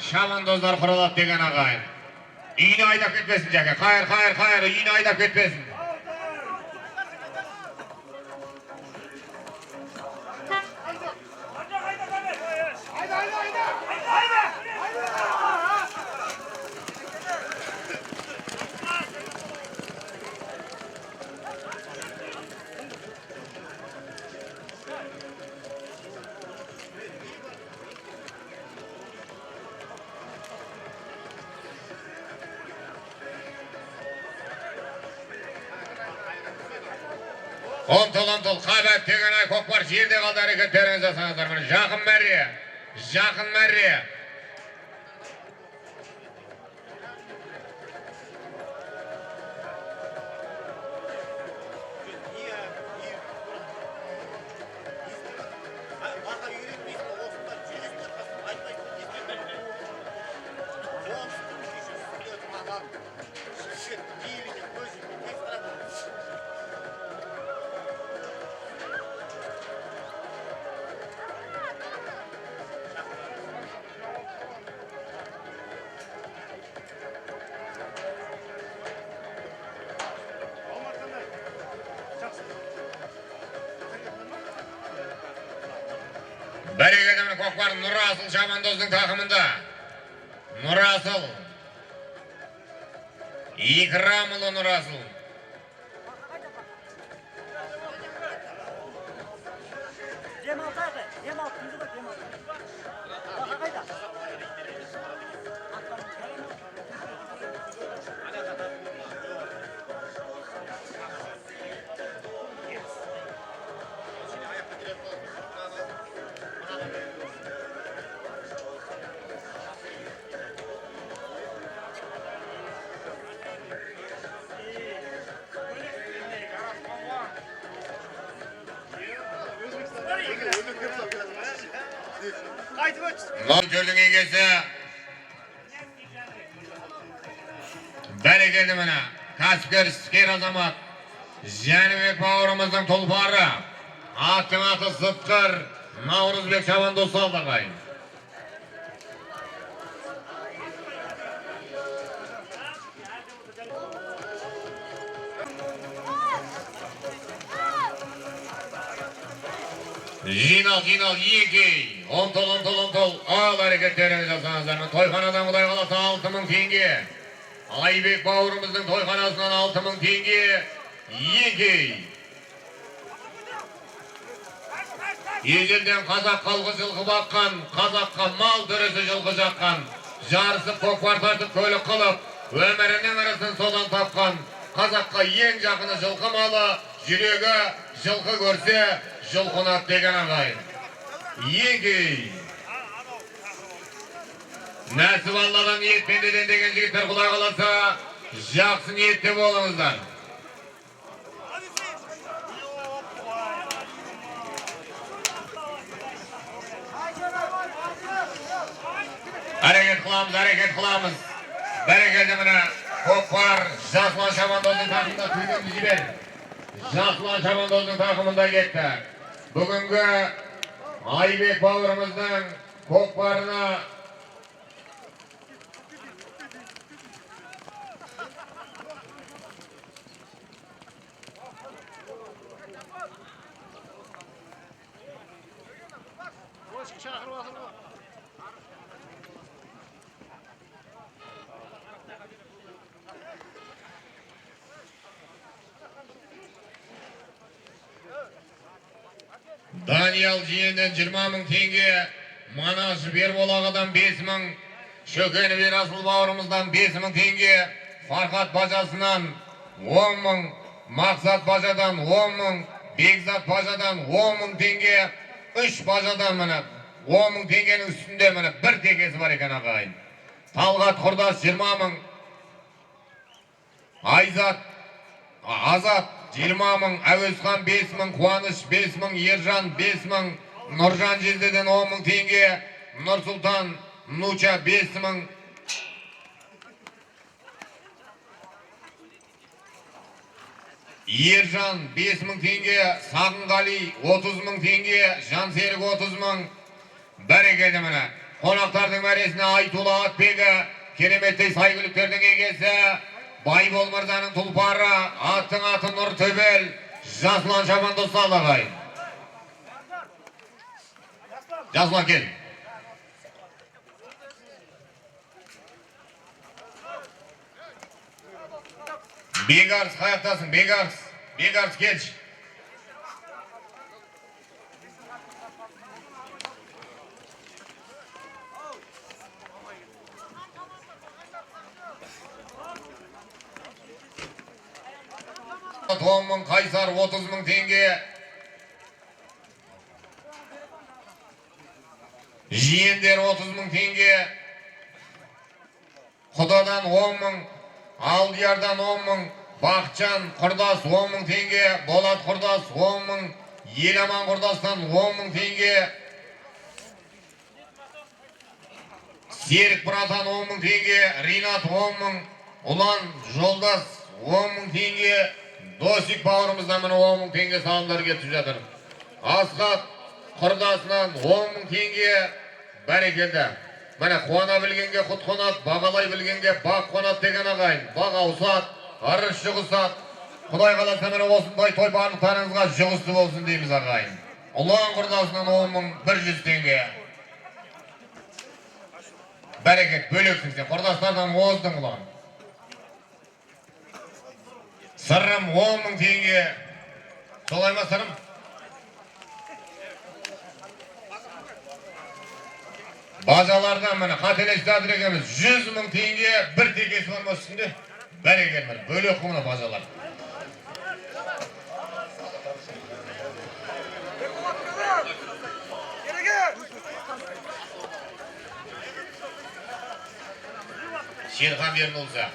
Speaker 1: Шамандоздар құралады деген ағайын. Үйіне айдап кетпесін жәке, қайыр, үйіне айдап кетпесін. Он тол, қабәт деген ай Көкпар жерде қалды әрекеттеріңіз жасаңыздар. Жақын мәрре. Бәрекетімін Көкпар Нұрасыл Шамандоздың тақымында. Нұрасыл. Икрамұлы Нұрасыл. Körдің егесі бәрекелді міне кәсіпкер іскер азамат Жәнібек бауырымыздың тұлпары, аттың аты Сыпқыр Наурызбек Шамандоз салды қайын. Жинал, 2. Ontol. Al hareketlerini жасаңыздар. Toyxanadan Құдай қаласа 6000 теңге. Айбек бауырымыздың тойханасынан 6000 теңге. 2. Ежелден қазақ халқы жылқы баққан, қазаққа мал дүрісі жылқы жаққан, жарысып көкпар тартып көлік қылып, өмірінің ырысын содан тапқан, қазаққа ең жақыны жылқы малы, жүрегі жылқы көрсе, жылқынат деген ағайын. 2. Нәсіп Алладан ниетпендеден деген жігіттер Құдай қаласа, жақсы ниетте болыңыздар. Әрекет қыламыз. Бәрекелді міне көкпар Жасұлан Шабандоздың тақымында түйгенді жібер. Жасұлан Шабандоздың тақымында кетті. Бүгінгі Айбек бауырымыздың көкпарына Даниял жиенден 20.000 теңге, Манаш Берболағыдан 5.000, Шөкені Берасыл бауырымыздан 5.000 теңге, Фархат бажасынан 10.000, Мақсат бажадан 10.000, Бекзат бажадан 10.000 теңге, 3 бажадан міне 10.000 теңгенің үстінде міне бір текесі бар екен ағайын. Талғат Құрдас 20.000, Азат 20.000, Әуесхан 5.000, Қуаныш 5.000, Ержан 5.000, Нұржан Жездеден 10.000 теңге, Нұрсұлтан Нуча 5.000, Ержан 5.000 теңге, Сағынғали 30.000 теңге, Жансерік 30.000. Бәрекелді міне. Қонақтардың мәресіне Айтулы Атбегі, кереметтей сайгүліктердің егесі, Байбол мырзаның тұлпары, аттың аты Нұр Төбел, Жасұлан Шабандоз салағай. Жасұлан кел. Бегарс қаяқтасың, Бегарс келші. Томын Қайсар 30.000 теңге. Жиендер 30.000 теңге. Құдадан 10.000, Алдиярдан 10.000, Бақчан Құрдас 10.000 теңге, Болат Құрдас 10.000, Еламан Құрдастан 10.000 теңге. Серік Братан 10.000 теңге, Ринат 10.000, Ұлан Жолдас 10.000 теңге. Досик бауырымыздан міне 10.000 теңге салымдар кетіп жатыр. Асқат Құрдасынан 10.000 теңге. Бәрекелді. Міне қуана білгенге құт қонат, бағалай білгенге бақ қонат деген ағайын. Бақ аусат, арыш жұғысат. Құдай қаласа міне осындай той барлықтарыңызға жұғысты болсын дейміз ағайын. Ұлан Құрдасынан 10.100 теңге. Бәрекет, бөлексің сен. Құрдастардан оздың ұлан. Сырым 10.000 теңге. Солай ма сырым? Бажалардан міне қателесті әдірегеміз 100.000 теңге, бір текесі бар ма үстінде? Бәрекел міне, бөлек құмына бажалар. Шерхан Бернолса.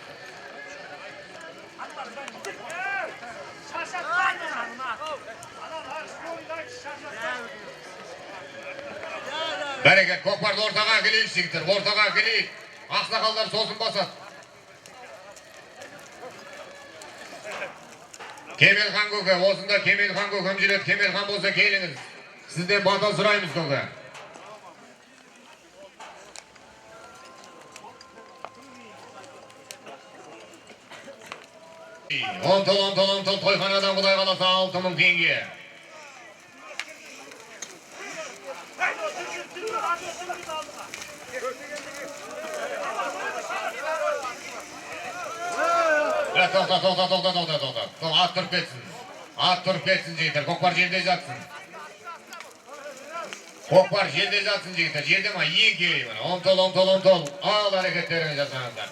Speaker 1: Бәрекет, көкпарды ортаға келейік жігіттер, ортаға келейік. Ақсақалдар сосын басады. Кемелхан көке, осында Кемелхан көкем жүреді, Кемелхан болса келіңіз. Сізден бата сұраймыз көке. Онтол, тойханадан Құдай қаласа 6.000 теңге. To'xta. At turib ketsin. At turib ketsin jigitlar. Ko'kbar yerda yotsin. Ko'kbar yerda yotsin jigitlar. Yerdami? Yegi mana. Omtol. Al hareketlerini jasanglar.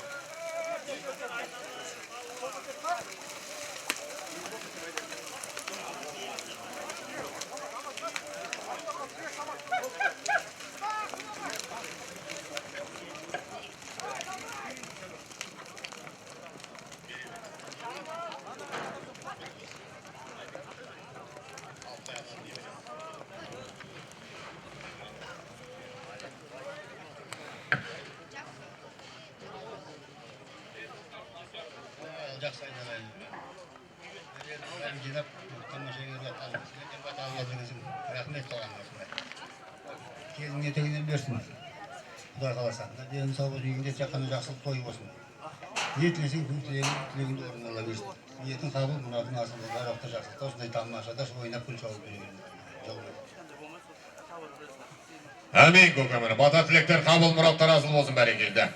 Speaker 4: Жақсы айналайын. Бәрін жинап, тамаша көріп жатқаныңыз рахмет соған осындай. Келіңе тегінен берсін. Құдай қаласа. Дені сау болсын, үйіңде тек қана жақсылық той болсын. Не тілесең, күн тілегіңді орындала берсін. Ниетің қабыл, мұратың асылы, барлықта жақсылықта осындай тамашада ойнап күн шауып жүрген.
Speaker 1: Әмин көкемір. Бата тілектер қабыл, мұраттар асыл болсын бәрекелді.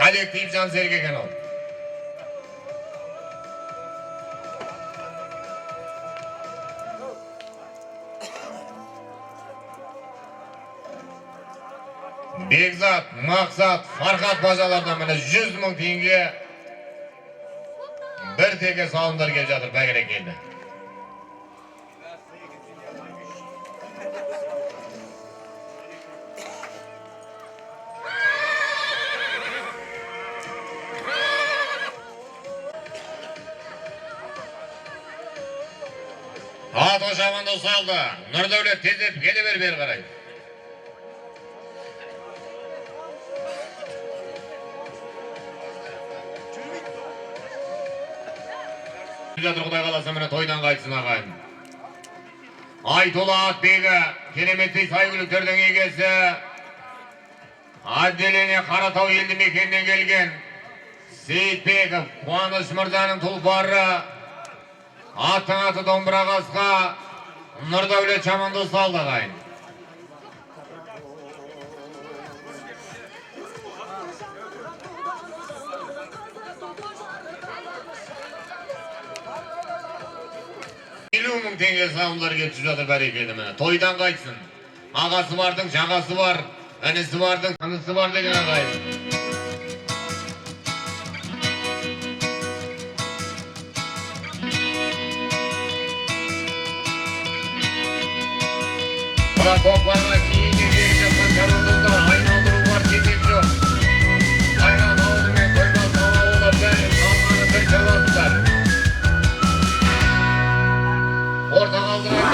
Speaker 1: Коллектив жан сергеген ол. Бекзат, Мақсат, Фархат бажалардан міне 100 мың теңге бір теге салымдар келіп жатыр, бәйгерек келді. Ато жаманды салды. Нұрдәулет тездетіп келе бер қарай. Жатыр Құдай қаласа міне тойдан қайтсын ағайын. Айтолы Атбегі, кереметтей сайгүліктердің егесі, Әбделене Қаратау елді мекенінен келген Сейітбеков, Қуаныш Мырзаның тұлпары, аттың аты домбыра қасқа, Нұрдәулет Жаманды салды ағайын. Мың теңге салымдар кетіп жатыр бәрекелді міне. Тойдан қайтсын. Ағасы бардың, жағасы бар, інісі бардың, қанысы бар деген ағайын. Бұра Көкбайға кейінге келіп жатқан шаруамызда айналдыру бар, кетек жоқ. Айран ауылы мен Тоймас ауылы бәрі қалғаны бір жауапсыздар. Orta kaldırın.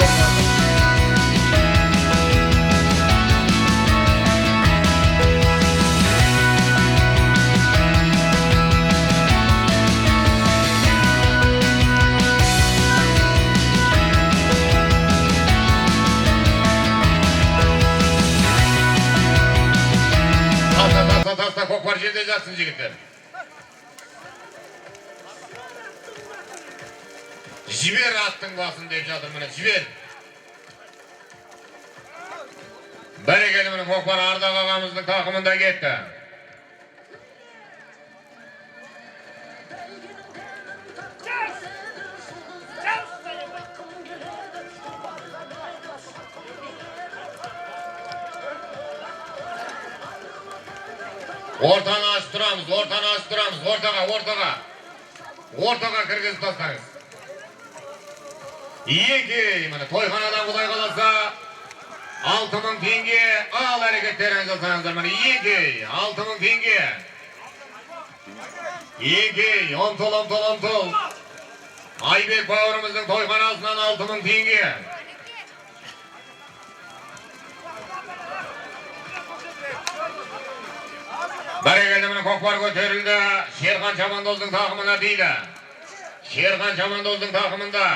Speaker 1: Tasta Kokbar жерде жатсын жігіттер. Жібер аттың басын деп жатыр міне, жібер. Бәрекелді міне Көкбар Ардақ ағамыздың тақымында кетті. Ортаны ашып тұрамыз, ортаға кіргізіп тастаңыз. Еге, міне тойханадан Құдай қаласа 6000 теңге ал әрекеттерін жасаңыздар. Міне еге, 6000 теңге. Еге, омтол. Айбек бауырымыздың тойханасынан 6000 теңге. Бәрекелді міне Көкбар көтерілді. Шерхан Жамандоздың тақымына дейді. Шерхан Жамандоздың тақымында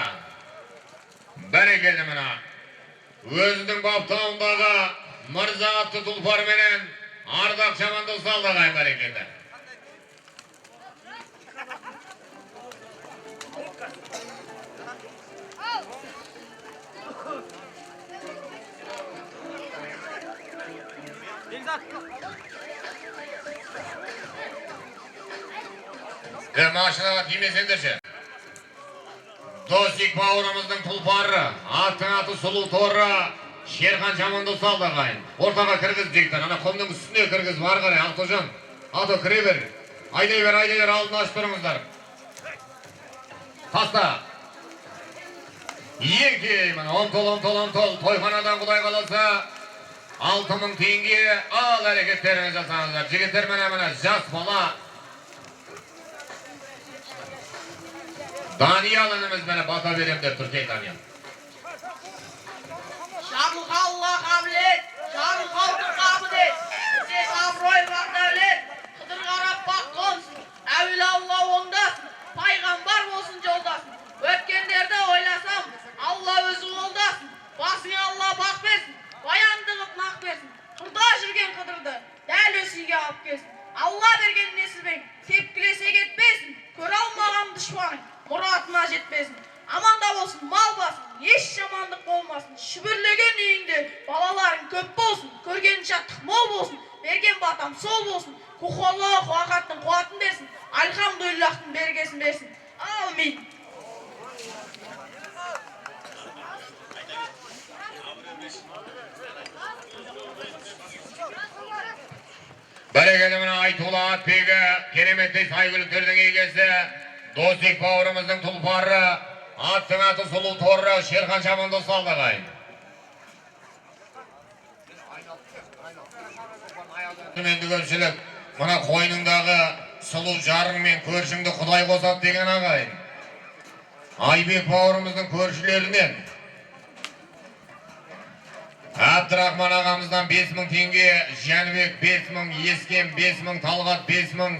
Speaker 1: Бәрекелді мына. Өзінің баптауындағы мырза атты тұлпар менен ардақ жаманды салдағай бәрекелді. Машинаға тимесеңдерші. Досик бауырымыздың тұлпары, аттың аты сұлу торы, Шерхан жаманды салды қайын. Ортаға кіргіз жегітін, ана құмның үстіне кіргіз бар қарай, Ақтожан. Аты кіре бер, айдай бер, алдын ашып тұрыңыздар. Таста. Еке, омтол, тойханадан құдай қаласа, 6000 теңге ал әрекеттеріңіз жасаңыздар. Жігіттер міне жас бала. Даниял ініміз мені бата берем деп тұр, кей Даниял.
Speaker 3: Жарылғалла қабілет, жарылғалды қабілет, сез абырой бар дәулет, қыдыр қарап бақ қонсын, әуел Алла оңдасын, пайғамбар болсын жолдасын. Өткендерді ойласам, Алла өзі қолдасын, басыңа Алла бақ берсін, баянды қып нақ берсін, қырда жүрген қыдырды, дәл өсіге алып келсін. Алла берген несібен, тепкілесе кетпесін, көр алмаған дұшпаның, мұратына жетпесін. Аманда болсын, мал басын, еш жамандық болмасын, шүбірлеген үйіңде балаларың көп болсын, көрген шаттық мол болсын, берген батам сол болсын, құқолы қуақаттың қуатын берсін, альхамдулиллахтың бергесін берсін. Амин.
Speaker 1: Бәрекелі мына айтулы атбегі, кереметтей сайгүліктердің егесі, Досик бауырымыздың тұлпары, аттың аты сұлу торы, Шерхан жаманды салды қайын. Менді көпшілік, мына қойныңдағы сұлу жарың мен көршіңді құдай қосады деген ағайын. Айбек бауырымыздың көршілерінен Абдрахман ағамыздан 5000 теңге, Жәнібек 5000, Ескен 5000, Талғат 5000,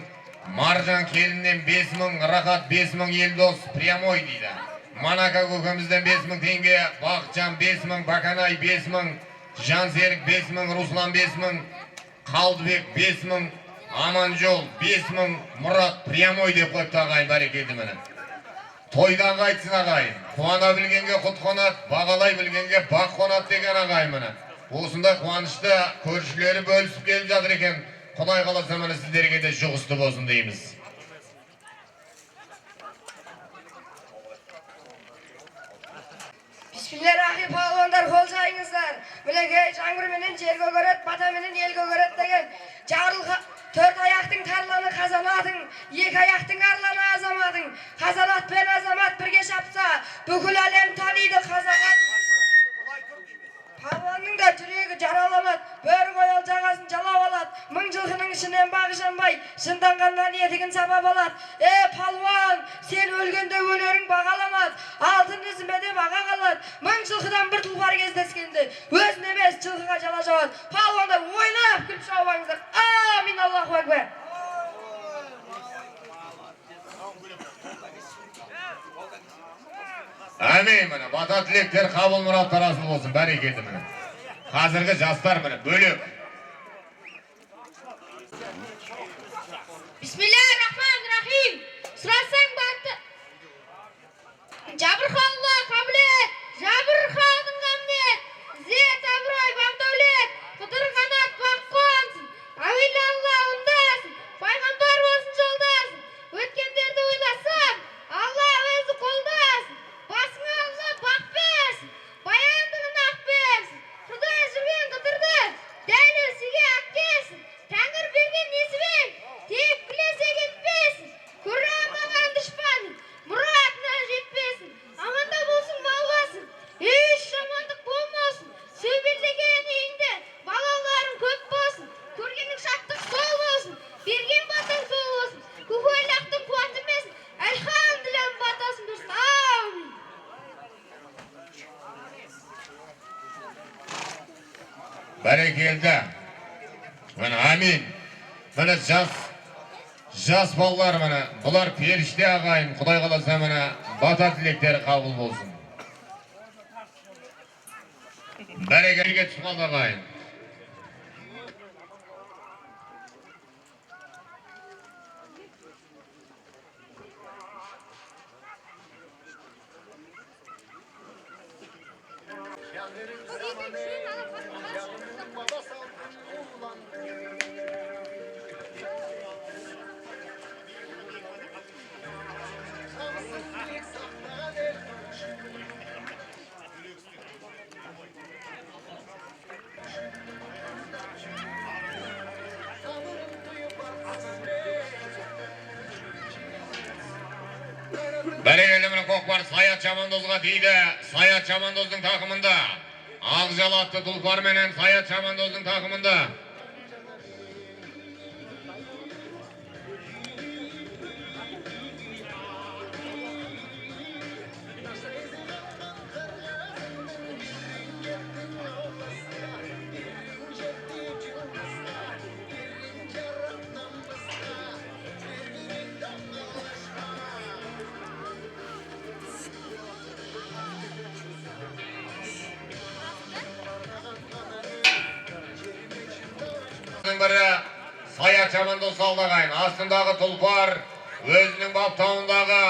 Speaker 1: Маржан келіннен 5000, Рахат 5000, Елдос прямой дейді. Манака көкемізден 5000 теңге, Бақытжан 5000, Баканай 5000, Жансерік 5000, Руслан 5000, Қалдыбек 5000, Аманжол 5000, Мұрат прямой деп қойыпты ағайын, бәрекелді міне. Тойдан қайтсын ағайын, қуана білгенге құт қонат, бағалай білгенге бақ қонат деген ағайын міне. Осында қуанышты көршілері бөлісіп келіп жатыр екен. Құдай қаласа міне сіздерге де жұғысты болсын дейміз.
Speaker 10: Bismillahirrahmanirrahim, pahlavonlar қол жайыңыздар. Мінекей жаңбыр менен жер көгерет, бата менен ел көгерет деген төрт аяқтың тарланы қазанатың, екі аяқтың арланы азаматың. Қазанат пен азамат бірге шапса, бүкіл әлем таниды қазанат. Палуанның да жүрегі жараланады, бөрі қойыл жағасын жалап алады. Мың жылқының ішінен бағы жанбай, шынданғаннан етігін сабап алады. Палуан, сен өлгенде өлерің бағаланады, алтын ізімеде баға қалады. Мың жылқыдан бір тұлпар кездескенде, өзін емес жылқыға жала жауады. Палуандар ойнап күліп шауыңыздар. Амин, Аллаху акбар.
Speaker 1: Әмей міне, бата тілектер қабыл мұраттар асыл болсын, бәрекелді міне. Қазіргі жастар міне, бөлек.
Speaker 10: Bismillahirrahmanirrahim. Сұрасаң баты. Жабырханлы қабілет, жабырханың қамнет, зет абырой бақдәулет, құдыр қанат бақ қуансын, әуелі Алла ұндасын, пайғамбар болсын жолдасын, өткендерді ойласам, Алла өзі қолдасын, басыңа Алла бақ берсін, баяндығын ақ берсін, құдай жүрген қыдырды, дәл өсіге ақ келсін, Тәңір берген несібен, тепкілесе кетпесін, көре алмаған дұшпанын, мұратына жетпесін, аманда болсын мал басын, еш жамандық болмасын, сөйбелдеген үйінде балаларың көп болсын, көргенің шаттық сол болсын, берген батың сол болсын, көкөйлақтың қуаты емесін, әлхамдүлілlah батасын берсін. Амин.
Speaker 1: Бәрекелді. Міне, амин. Міне жас балалар міне, бұлар періште ағайын, құдай қаласа міне, бата тілектері қабыл болсын. Бәрекелге түсіп ағайын. Бәрекелімін Көкпар Саят Шамандозға тиді. Саят Шамандоздың тақымында. Ақжалатты Тұлпар менен Саят Шамандоздың тақымында. Бірі Саят Шамандоз салдағайын. Астындағы Тұлпар өзінің баптауындағы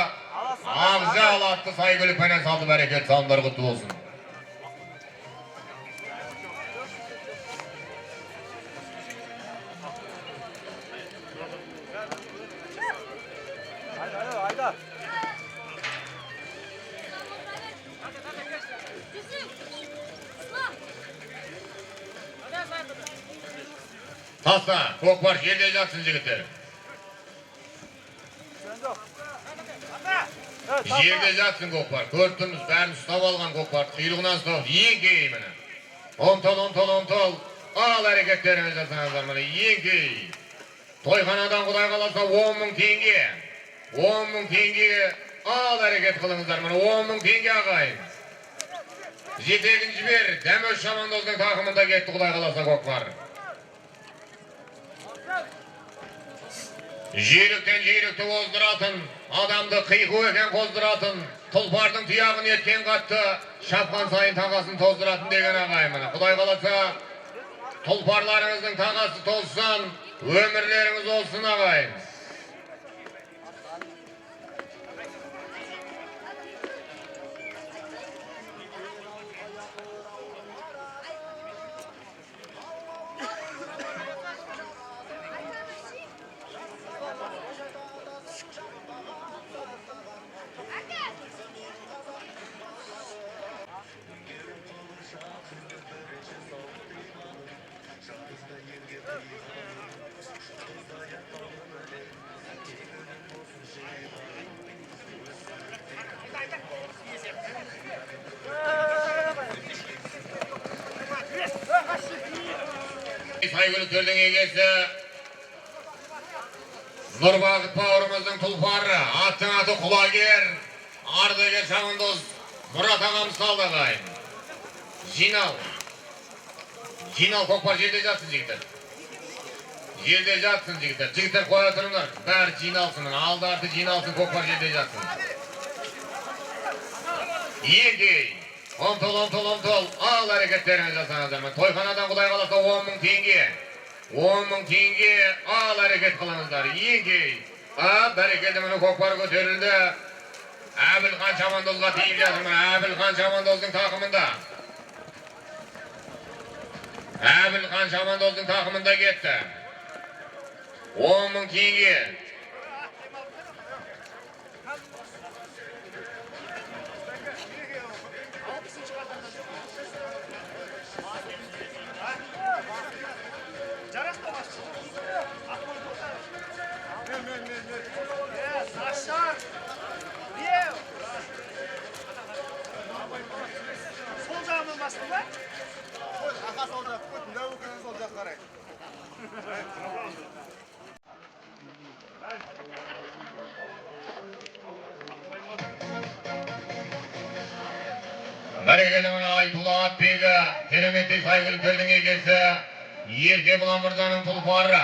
Speaker 1: Ақжал атты сайгүлікпенен салды. Бәрекет, салымдар құтты болсын. Tasta, Көкпар жерде жатсын жігіттер. Жерде жатсын Көкпар. Көріп тұрмыз, бәрін ұстап алған Көкпар. Құйрығынан ұстап, еңкей мені. Онтол. Ал әрекеттеріңіз жасаңыздар мені, еңкей. Тойханадан Құдай қаласа 10 мың теңге. 10 мың теңге. Ал әрекет қылыңыздар мені, 10 мың теңге ағайын. Жетегін жібер, Дәмөз Шамандоздың тақымында кетті Құдай қаласа Көкпар. Жүйріктен жүйрікті оздыратын, адамды қиқу екен қоздыратын, Тұлпардың тұяғын еткен қатты, шапқан сайын тағасын тоздыратын деген ағайын мына. Құдай қаласа, Тұлпарларыңыздың тағасы тозсын, өмірлеріңіз олсын ағайын. Сайгүліктердің егесі Нұрбақыт бауырымыздың Тұлпары, аттың аты Құлагер, Ардагер Шамандоз Мұрат ағамыз салды ағайын. Жинал Көкпар жерде жатсын жігіттер. Жерде жатсын жігіттер. Жігіттер қоя тұрыңдар. Бәрі жиналсын, алды арты жиналсын, Көкпар жерде жатсын. Еңкей. Онтол. Ал әрекеттеріңіз жасаңыздар. Тойханадан Құдай қаласа 10 мың теңге. 10 мың теңге. Ал әрекет қылыңыздар. Еңкей. Бәрекелді мұны Көкпар көтерілді. Әбілхан Шамандозға тиіп жатырмын. Әбілхан Шамандоздың тақымында. Әбілхан Шамандоздың тақымында кетті. 10 мың теңге. Бәрекелімін Айтулы Атбегі, кереметті сайгүліктердің егесі, Ерке Бұлан Мырзаның Тұлпары,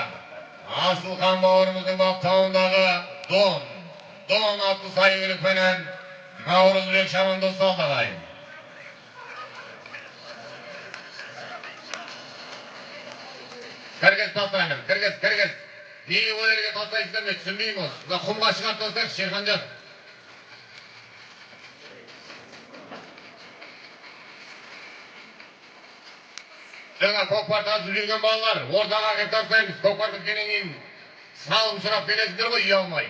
Speaker 1: Асылхан бауырымыздың баптауындағы Дон атты сайгүлікпенен Наурызбек Шамандоз салды ағайын. Kirgiz toplayın. Kirgiz. Neyi o yerge toplayıp demek düşünmeyeyim o. Ulan kumga çıkart olsak Şerhancan. Жаңа көкпардан жүрген балалар, ортаға кеп тастаймыз. Көкпар біткеннен кейін салым сұрап келесіздер ғой, үй алмай.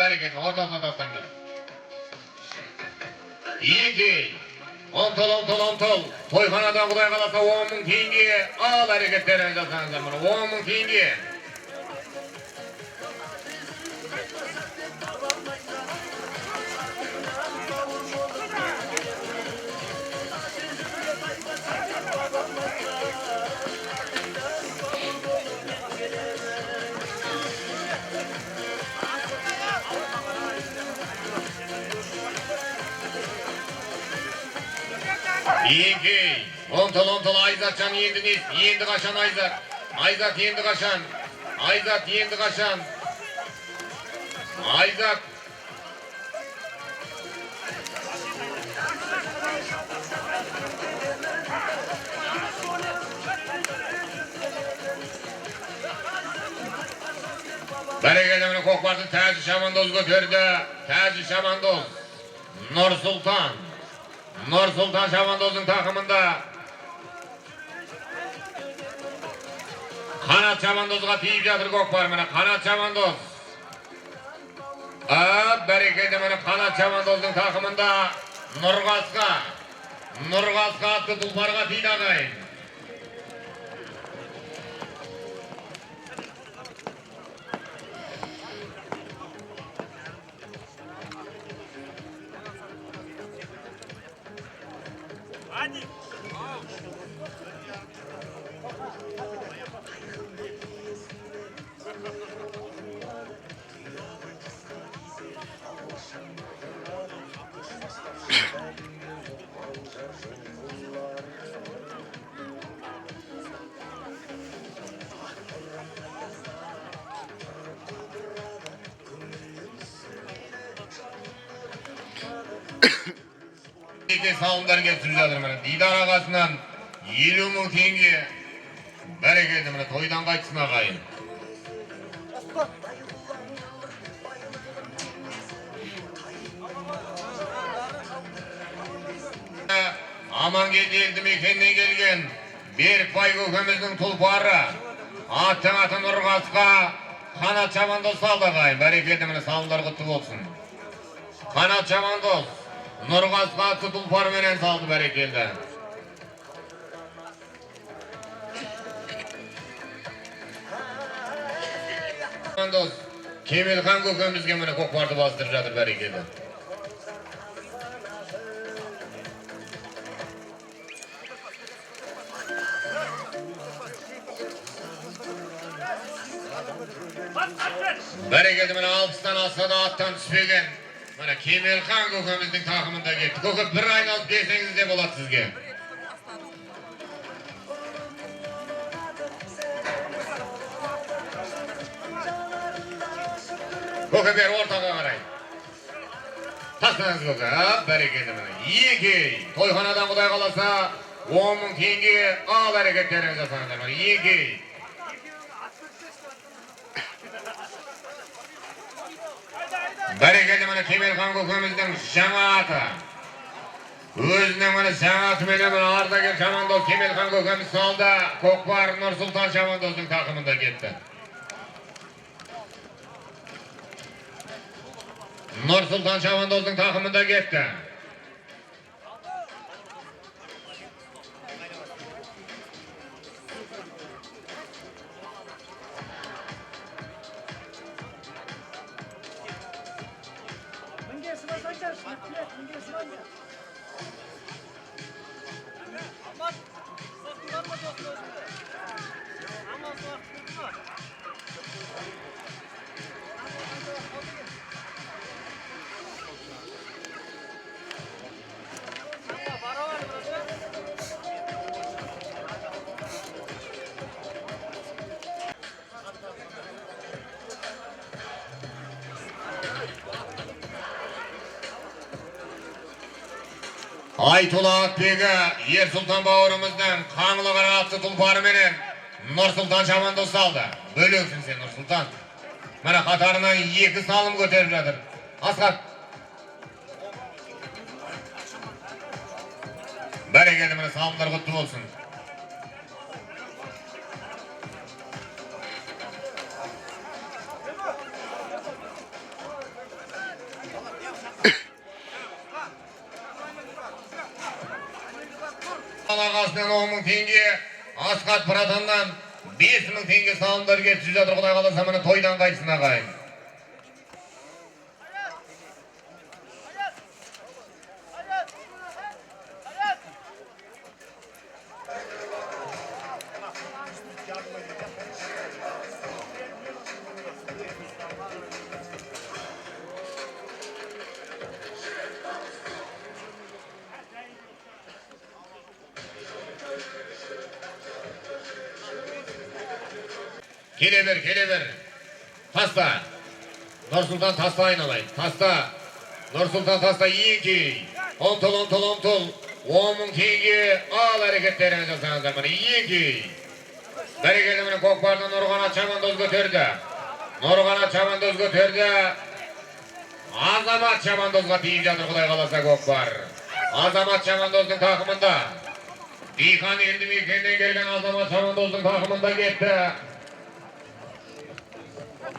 Speaker 1: Бәрекелді, ортасына тастаңдар. Екі. Онтол. Тойханадан Құдай қаласа 10 мың теңге. Ал әрекеттерін жасаңыздар мұны. 10 мың теңге. Екі. Онтол Айзатжан енді қашан Айзат? Айзат енді қашан? Айзат. Бәрекелді міне көкпарды Тәжі Шамандоз көтерді. Тәжі Шамандоз. Нұрсұлтан Шамандоздың тақымында. Қанат Шамандозға тиіп жатыр көкпар міне. Қанат Шамандоз. Бәрекелді міне Қанат Шамандоздың тақымында. Нұрғасқа атты тұлпарға тиді ағайын. Салымдар кетіп жатыр міне. Дидар ағасынан 50 мың теңге. Бәрекелді міне тойдан қайтсын ағайын. Амангелді елді мекеннен келген Берікбай көкеміздің тұлпары. Аттың аты Нұрғасқа Қанат Шамандоз салды ағайын. Бәрекелді міне салымдар құтты болсын. Қанат Шамандоз Нұрғасқа атты тұлпарменен салды бәрекелді. Кемелхан көкемізге міне көкпарды бастырып жатыр бәрекелді. Бәрекелді міне 60-тан асса да аттан түспеген. Міне Кемелхан көкеміздің тақымында кетті. Көке бір айналып келсеңіз де болады сізге. Көке бер ортаға қарай. Тастаңыз көке. Бәрекелді міне. Екі. Тойханадан Құдай қаласа 10 мың теңге. Ал әрекеттерін жасаңыздар міне. Екі. Бәрекелді міне Кемелхан көкеміздің жаңа аты. Өзінің міне жаңа атыменен міне ардагер Шамандоз Кемелхан көкеміз салды. Көкпар Нұрсұлтан Шамандоздың тақымында кетті. Нұрсұлтан Шамандоздың тақымында кетті. Aytula Akbегі Ер Сұлтан бауырымыздың қаңлы қара атты тұлпарыменен Нұр Сұлтан шаманды салды. Бөлексің сен, Нұр Сұлтан. Мына қатарынан 2 салым көтеріп жатыр. Асқат. Бәрекелді, мына салымдар құтты болсын. Ағасынан 10.000 теңге, Асқат Пыратаннан 5.000 теңге салымдар кетіп жатыр. Құдай қаласа мына тойдан қайтсын ағайын. Келе бер. Таста. Нұр Сұлтан таста айналайын. Таста. Нұр Сұлтан таста 2. Ұмтыл. 10.000 теңге ал әрекеттеріңіз жасаңыздар. Міне 2. Бәрекелді, міне көкпарды Нұрғанат Шабандоз көтерді. Нұрғанат Шабандоз көтерді. Азамат Шабандозға тиіп жатыр, құдай қаласа көкпар. Азамат Шабандоздың тақымында. Диқан елді мекеннен келген Азамат Шабандоздың тақымында кетті.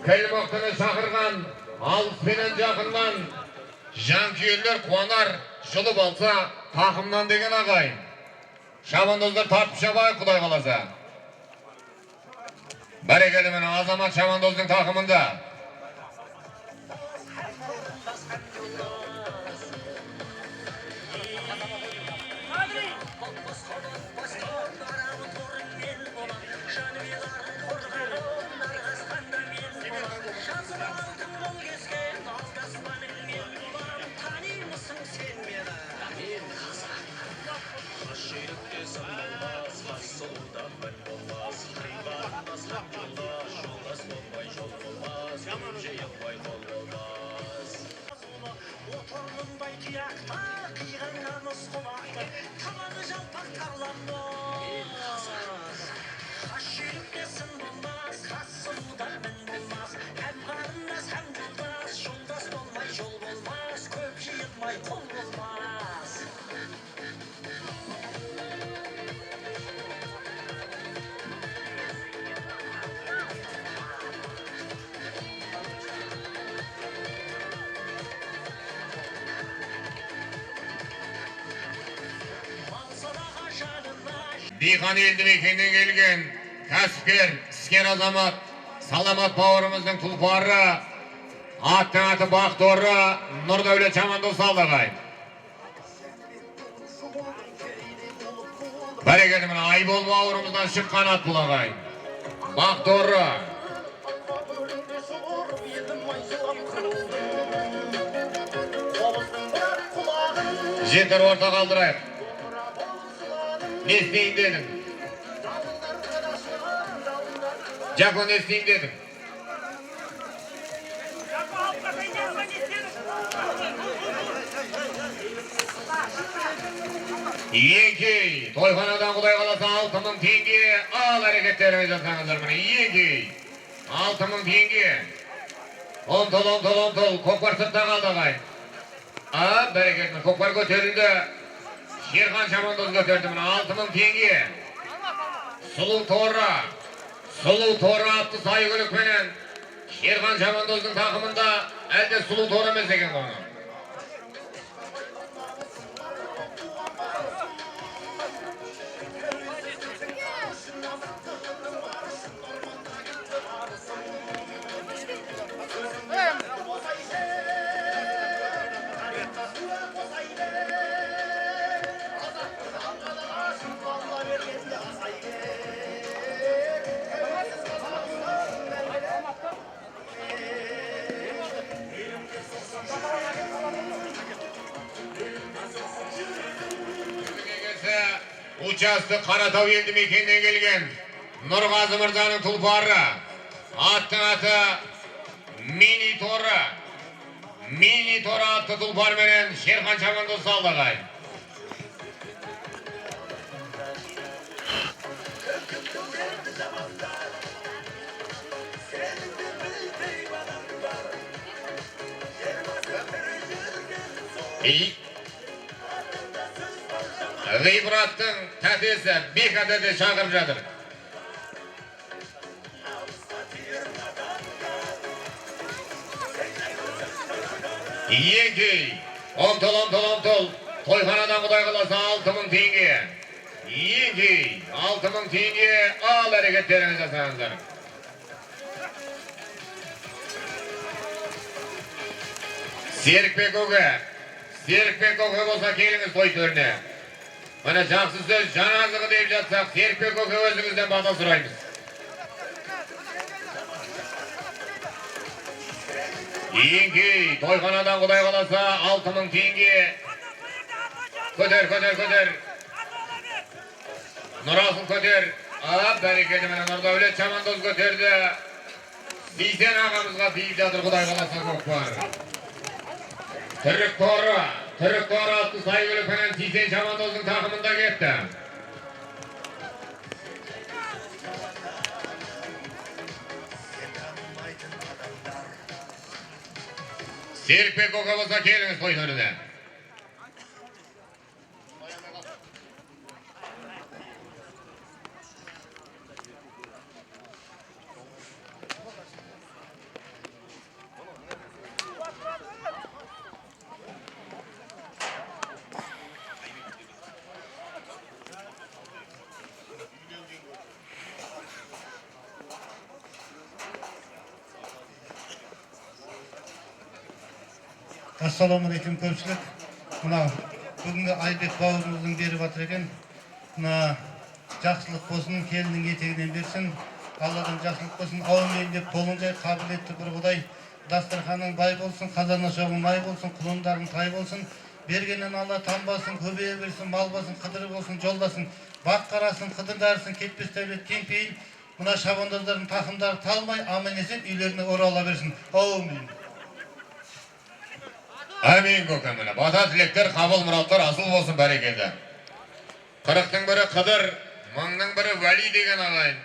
Speaker 1: Кәлмақтыны шақырған, алыспенен жақыннан, жанкүйерлер қуанар, жылып алса, тақымнан деген ағайын. Шабандоздар тартып шабайық, құдай қаласа. Бәрекелді, міне Азамат Шабандоздың тақымында. Диқан елді мекеннен келген кәсіпкер, іскер азамат, Саламат бауырымыздың тұлпары, аттың аты Бақторы, Нұрдәулет Шабандоз салды ағайын. Бәрекелді, міне Айбол бауырымыздан шыққан ат бұл ағайын. Бақторы. Жетір орта қалдырайық. Не істейін дедің? Жако, не істейін дедің? Екі. Тойханадан құдай қаласа 6.000 теңге. Ал әрекеттеріңіз жасаңыздар міне. 2. 6.000 теңге. Ұмтыл. Көкпар сыртта қалды ағайын. Бәрекелді, көкпар көтерілді. Шерхан Шабандоз көтерді міне 6.000 теңге. Сұлу торы атты сайы көлікпенен Шерхан Шабандоздың тақымында әлде сұлу торы емес екен оны. Участы Қаратау елді мекеннен келген Нұрғазы мырзаның тұлпары, аттың аты Мини Торы атты тұлпарменен Шерхан Шабандоз салды ағайын. G'ibratning tatesi bekatida chaqirib жатыр. Yengi, omtol. To'yxonadan Xudoy qalasa 6000 tenge. Yengi, 6000 tenge al hareketlerini jasanızlar. Serikbek oka bolsa keliniz to'y төріне. Mana жақсы сөз жаназығы deyip жатсақ, Serikbek oka өзіңізден бата сұраймыз. Yengi, to'yxonadan Xudoy qalasa 6000 tenge. Көтер. Nurasıl көтер. Bereketi mene Nurdavlet Çamandoz көтерді. Bizden ağamızға deyip жатыр Xudoy qalasa көп бар. Türk Tora atlı saygılı falan Sizden Çamandoz'un takımında gitti. Serikbek oka bolsa keliniz to'y төріне.
Speaker 4: Assalamualaikum көпшілік. Мына бүгінгі Айбек бауырымыздың беріп жатыр екен. Мына жақсылық болсын, келінің етегінен берсін. Алладан жақсылық болсын, аумин деп толындай қабілетті бір Құдай. Дастарханың бай болсын, қазан ошағың май болсын, құлындарың тай болсын. Бергеннен Алла танбасын, көбейе берсін, мал басын, қыдыры болсын, жолдасын. Бақ қарасын, қыдырдарсын, кетпес дәулет кең пейіл. Мына шабандоздардың тақымдары талмай, аман есен үйлеріне орала берсін. Аумин.
Speaker 1: Amin көкеміне. Бата тілектер, қабыл мұраттар асыл болсын бәрекелді. 40-тың бірі Қыдыр, 1000-ның бірі Вәли деген ағайын.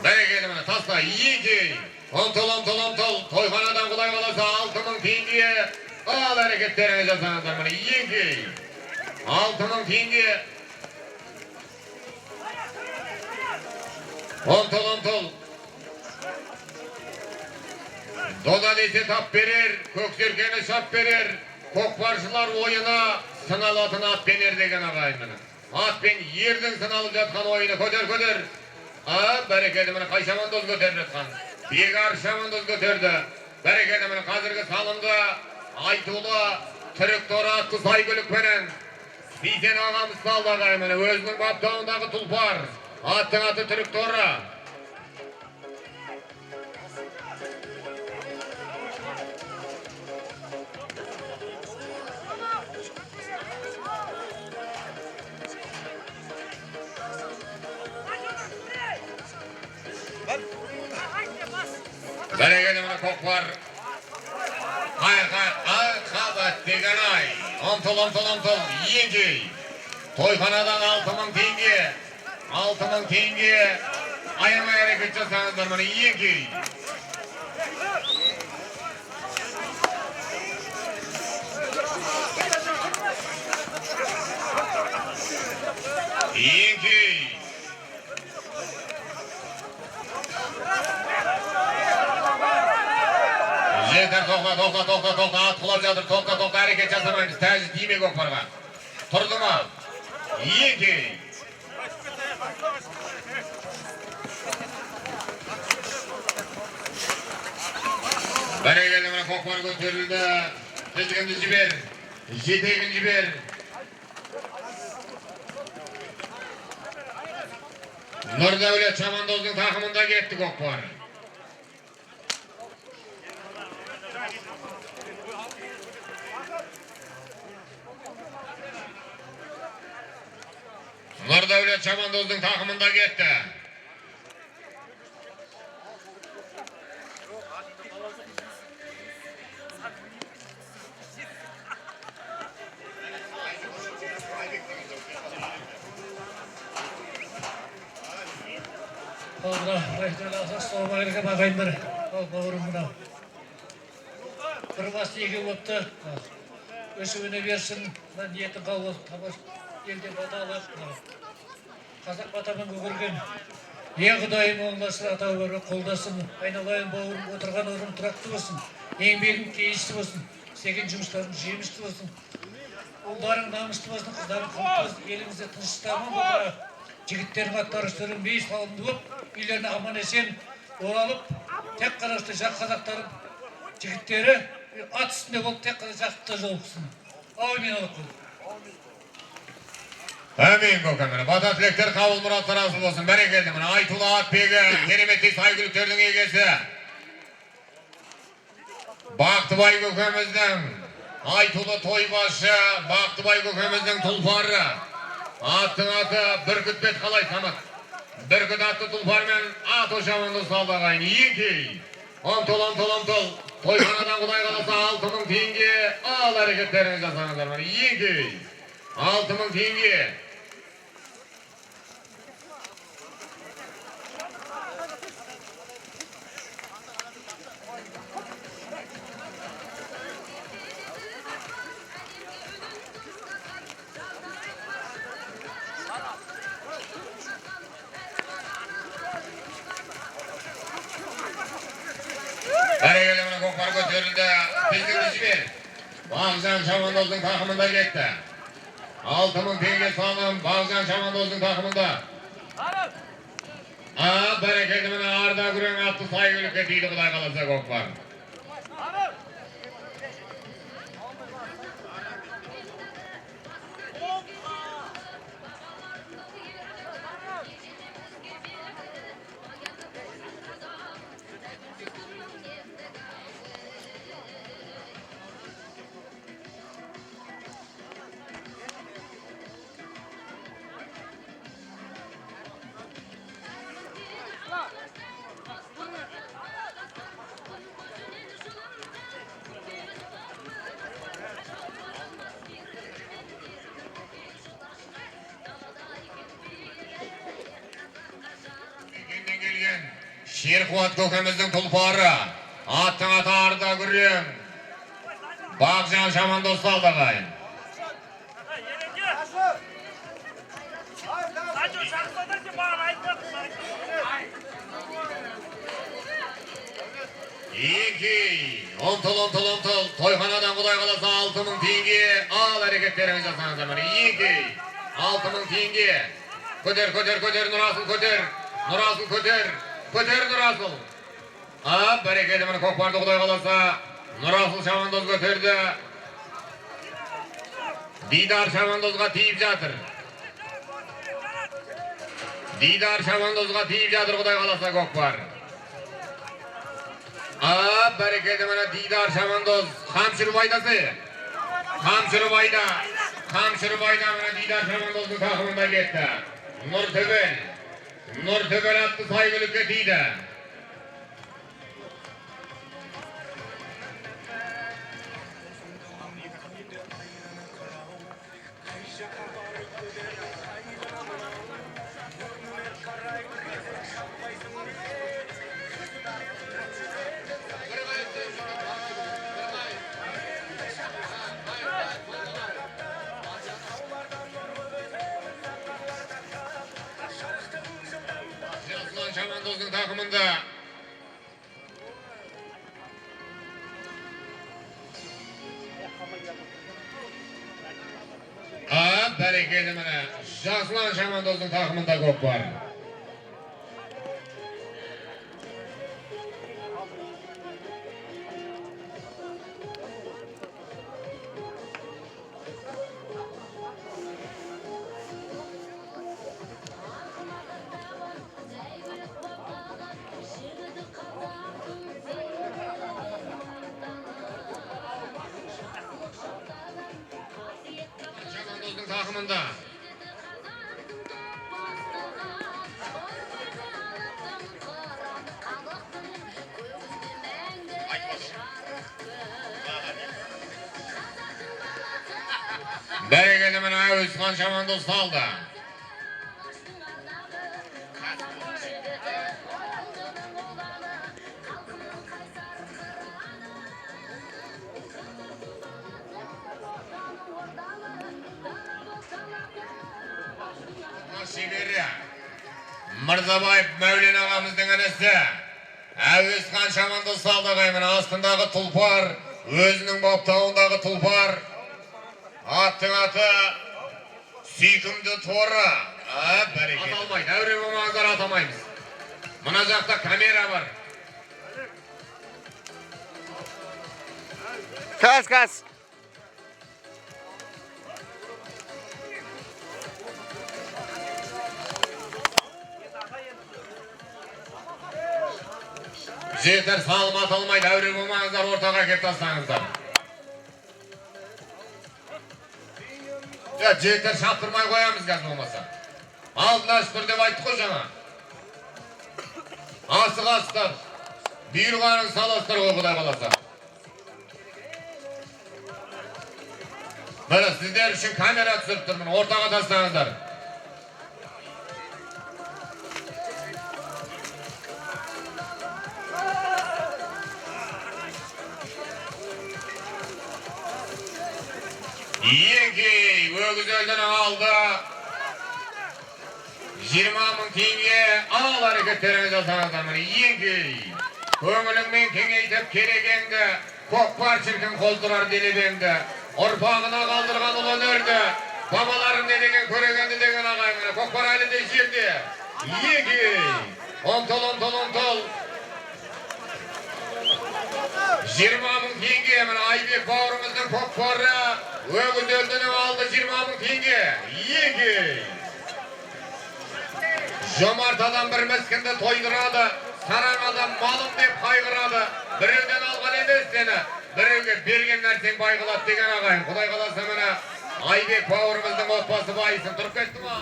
Speaker 1: Бәрекелді міне, таста, ең Omtol. To'yxonadan Xudoy qalasa 6000 tenge. Al hareketlerini jasanızlar mana yengi. 6000 tenge. Omtol. Doda dese tap verir, kökserkeni şap verir. Kokparşılar oyuna sınalatın at bener degen ağayın mene. At ben yerden sınalıp jatkan oyunu köter. Bereketi mene Kayşamandoz köterip jatkan. Begar Şamandoz köterdi. Bereketi mene hazırkı salımda Aytuğla Türk Tora atlı saygılık veren Sizden ağamız saldı ağayın mene. Özünün baptağınдағы tulpar. Attın atı Türk Tora. Bereketi mene koklar. Hayır, kabat degen ay. Omtol. Yengi. Toyxonadan 6000 tenge. 6000 tenge. Ayırmay hareket jasanızlar mene yengi. Yengi. Yeter to'xta, at qulab жатыр, to'xta, hareket jasamaymiz, ta'jiz tiymek o'qparga. Turdimi? Yengi. Berekeli mana ko'qpar ko'tarildi. Tezginni jiber, yetegini jiber. Nurdavlet Çamandoz'un takımında ketdi ko'qpar. Nurdavlet Çamandoz'un takımında gitti.
Speaker 4: Oldu, aytırlar, soğuma gereken bakayınlar. Ol, bavrum buna. Bir bastı iki boptu. Ösübüne versin, ben niyetin kaldı. Tamaz, elde batalı. Қазақ батамын көрген. Ең құдайым оңдасын, ата өрі қолдасын. Айналайын бауырым отырған орын тұрақты болсын. Еңбегің кейісті болсын. Істеген жұмыстарың жемісті болсын. Ұлдарың намысты болсын, қыздарың құлты болсын. Елімізде тыныштамын болғыра. Жігіттердің аттары сүрінбей салынды болып, үйлеріне аман есен оралып, тек қана жақ қазақтардың жігіттері ат үстінде болып, тек қана жақты жолықсын. Әумин алып.
Speaker 1: Әмин көкемір. Бата тілектер қабыл мұраттар асыл болсын. Бәрекелді мына Айтулы Атбегі, кереметтей сайгүліктердің егесі. Бақтыбай көкеміздің Айтулы тойбашы, Бақтыбай көкеміздің тұлпары. Аттың аты Бүркіт бет қалай самат. Бүркіт атты тұлпармен ат ошамынды салдағайын. Екей. Омтол. Тойханадан құдай қаласа 6000 теңге. Ал әрекеттеріңіз жасаңыздар. Екей. 6000 теңге. Әрекелімінің көкпар көтерілді. Біздің жібер. Бағжан Шамандоздың тақымында кетті. 6000 теңге салым Бағжан Шамандоздың тақымында. Бәрекелді міне Арда Күрең атты сайгүлікке тиді құдай қаласа көкпар. Шерқуат көкеміздің тұлпары, аттың аты Арда Күрең, Бағжан Шамандоз салдағайын. Екей, омтыл, тойханадан құдай қаласа 6000 теңге, ал әрекеттеріңіз жасаңыздар. Екей, 6000 теңге, көтер, Нұрасыл көтер. Көтер Нұрасыл. Бәрекелі міне көкпарды құдай қаласа Нұрасыл Шамандоз көтерді. Дидар Шамандозға тиіп жатыр. Құдай қаласа көкпар. Бәрекелі міне Дидар Шамандоз Қамшырбайдасы. Қамшырбайда міне Дидар Шамандоздың тақымында кетті. Нұртөбел атты сайгүлікке тиді. Шамандоздың тақымында. Бәрекелі міне Жасұлан Шамандоздың тақымында көкпар. Тақымында. Бәрекелі міне Әуесхан Шамандоз салды. шебері Мырзабаев Мәулен ағамыздың інісі Әуесхан Шаманды салдағаймын. Астындағы тұлпар, өзінің баптауындағы тұлпар. Аттың аты сүйкімді торы. Аталмайды, әуре болмаңыздар, атамаймыз. Мына жақта камера бар.
Speaker 2: Кас.
Speaker 1: Жетер салым аталмайды, әуре болмаңыздар, ортаға кеп тастаңыздар. Жетер шаптырмай қоямыз қазір болмаса. Алдын ашқыр деп айтты қой жаңа. Асығастар, бұйырғанын саластар ғой Құдай қаласа. Міне сіздер үшін камера түсіріп тұрмын, ортаға тастаңыздар. Еңкей, өгіз өлдінің алды 20 мың теңге ал әрекеттеріңіз жасаңыздар. Еңкей, көңіліңмен кеңейтіп керегенді, көкпар шіркін қолдырар делебеңді, ұрпағына қалдырған ұлы өнерді, бабаларың не деген көрегенді деген ағайын, көкпар әлі де жерде. Еңкей, ұмтыл. 20 мың теңге, Айбек бауырымыздың көкпары, өгіз өлдінің алды 20 мың теңге. Еңкей. Жомарт адам бір міскінді тойдырады, сараң адам малым деп қайғырады. Біреуден алған емес сені, біреуге берген нәрсең байғылады деген ағайын. Құдай қаласа мені Айбек бауырымыздың отбасы байысын. Тұрып кетті ма?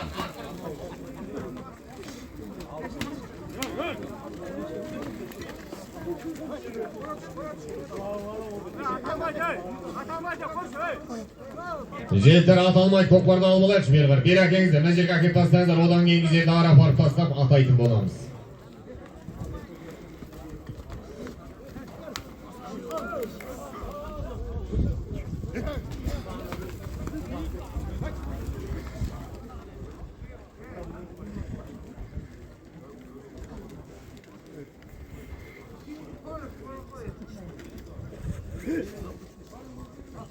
Speaker 1: Жетер аталмайды, көкпарды алып алайықшы бері бір. Бері әкеңіздер, мына жерге әкеп тастаңыздар, одан кейін жерді ара апарып тастап атайтын боламыз.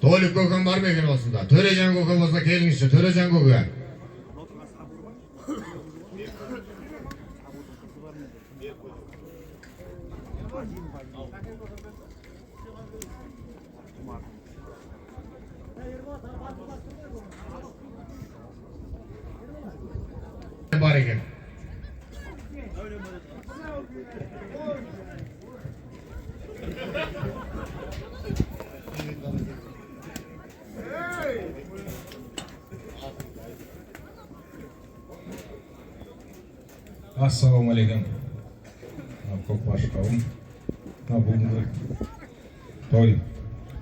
Speaker 1: Толик көкем бар ма екен осында? Төрежан көке болса келіңізші, Төрежан көке. Бар екен.
Speaker 8: Ассалаумағалейкум. Көкбаш қауым. Бүгінгі той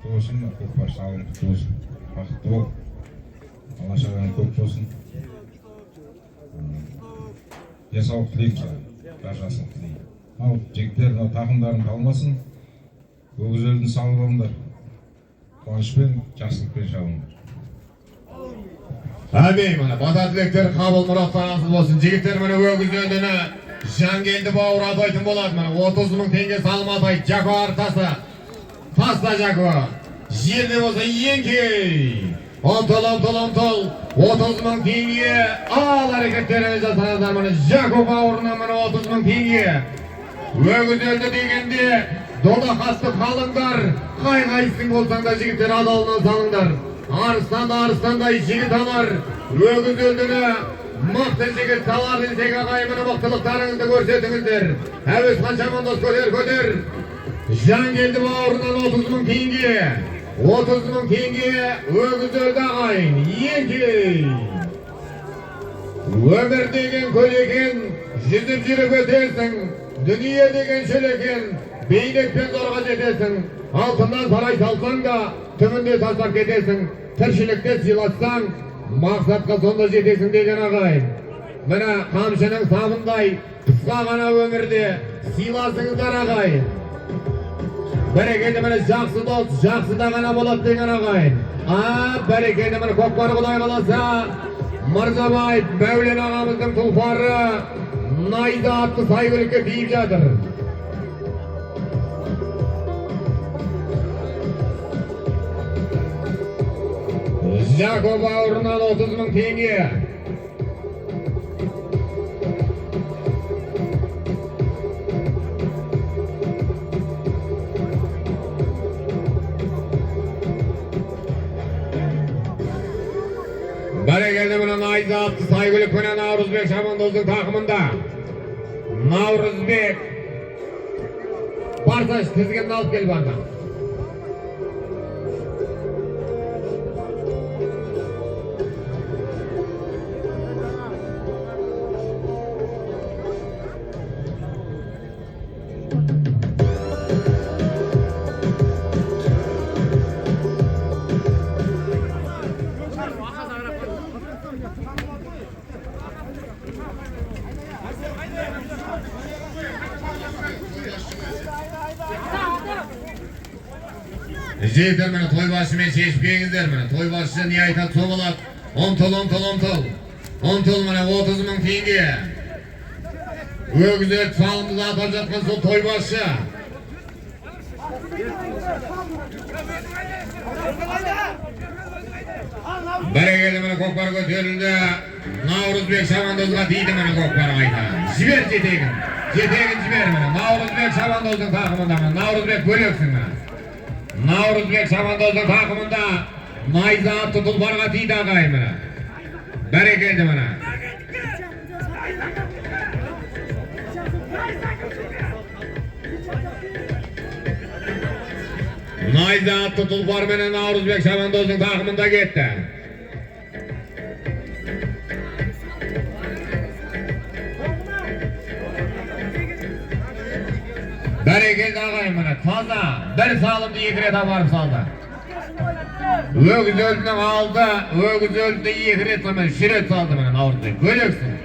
Speaker 8: болсын, көкбаш сауын болсын. Бақытты бол. Алашағаның көп болсын. Денсаулық тілеймін, жаржасын тілеймін. Ал жігіттер тақымдарын қалмасын. Өгіздердің салып алыңдар. Қуанышпен, жақсылықпен шабыңдар.
Speaker 1: Әмей, бата тілектер қабыл мұраттан асыл болсын. Жігіттер өгіз өндіні Жангелді бауыр атайтын болады. 30 мың теңге салым атайды. Жако артасы. Таста Жако. Жерде болса еңкей. Ұмтыл. 30 мың теңге. Ал әрекеттеріңіз жасаңыздар. Жако бауырына 30 мың теңге. Өгіз өлді дегенде дода қасты қалыңдар. Қай-қайсың болсаң да жігіттер адалынан салыңдар. Арыстандай жігіт алар, өгіз өлдіні, мықты жігіт салар десек ағайымыны мықтылықтарыңызды көрсетіңіздер. Әуесхан Шамандос көтер. Жангелді бауырынан 30 мың теңге. 30 мың теңге өгіз өлді ағайын. Еңкей. Өмір деген көлекен, жүзіп жүріп өтесің. Дүние деген шөлекен, бейнекпен зорға жетесің. Алтыннан сарай салсаң да, түбінде тастап кетесің. Тіршілікте сыйлатсаң, мақсатқа сонда жетесің деген ағайын. Міне қамшының сабындай, қысқа ғана өмірде сыйласыңыздар ағайын. Бәрекелді міне жақсы дос, жақсы да ғана болады деген ағайын. Бәрекелді міне көкпар Құдай қаласа, Mırzabayev Mevlen ağamızın tulparı Nayda atlı saygılıkka deyip жатыр. Jakob Aurundan 30.000 tenge. Berekelde buna Nayda atlı saygılık buna Navruzbek Şamandoz'un takımında. Navruzbek Barsaş tizginini alıp gel bana. Jeyter mene toy başымен şeşpeyingizler mene. Toy başı niye aytat soğulat. 10 tol. 10 tol mene 30.000 tenge. Ögüzel tufağımızı atar жатқан sol toy başı. Berekeli mene kokbar götürüldü. Navruzbek Şamandoz'a tiydi mene kokbar ayta. Jiber jetegin. Jetegin jiber mene. Navruzbek Şamandoz'un takımında mene. Navruzbek bölöksün mene. Navruzbek Şamandoz'un takımında Nayza atlı tulparga tiydi ağayım mene. Berekeli mene. Nayza atlı tulpar mene Navruzbek Şamandoz'un takımında gitti. Berekeli ağayım mene. Taza bir salımdı yekire tabarıp saldı. Ögüz öldüğünden aldı. Ögüz öldüğünde yekire etmemeli. Şiret saldı mene Navruzbek. Bölöksün.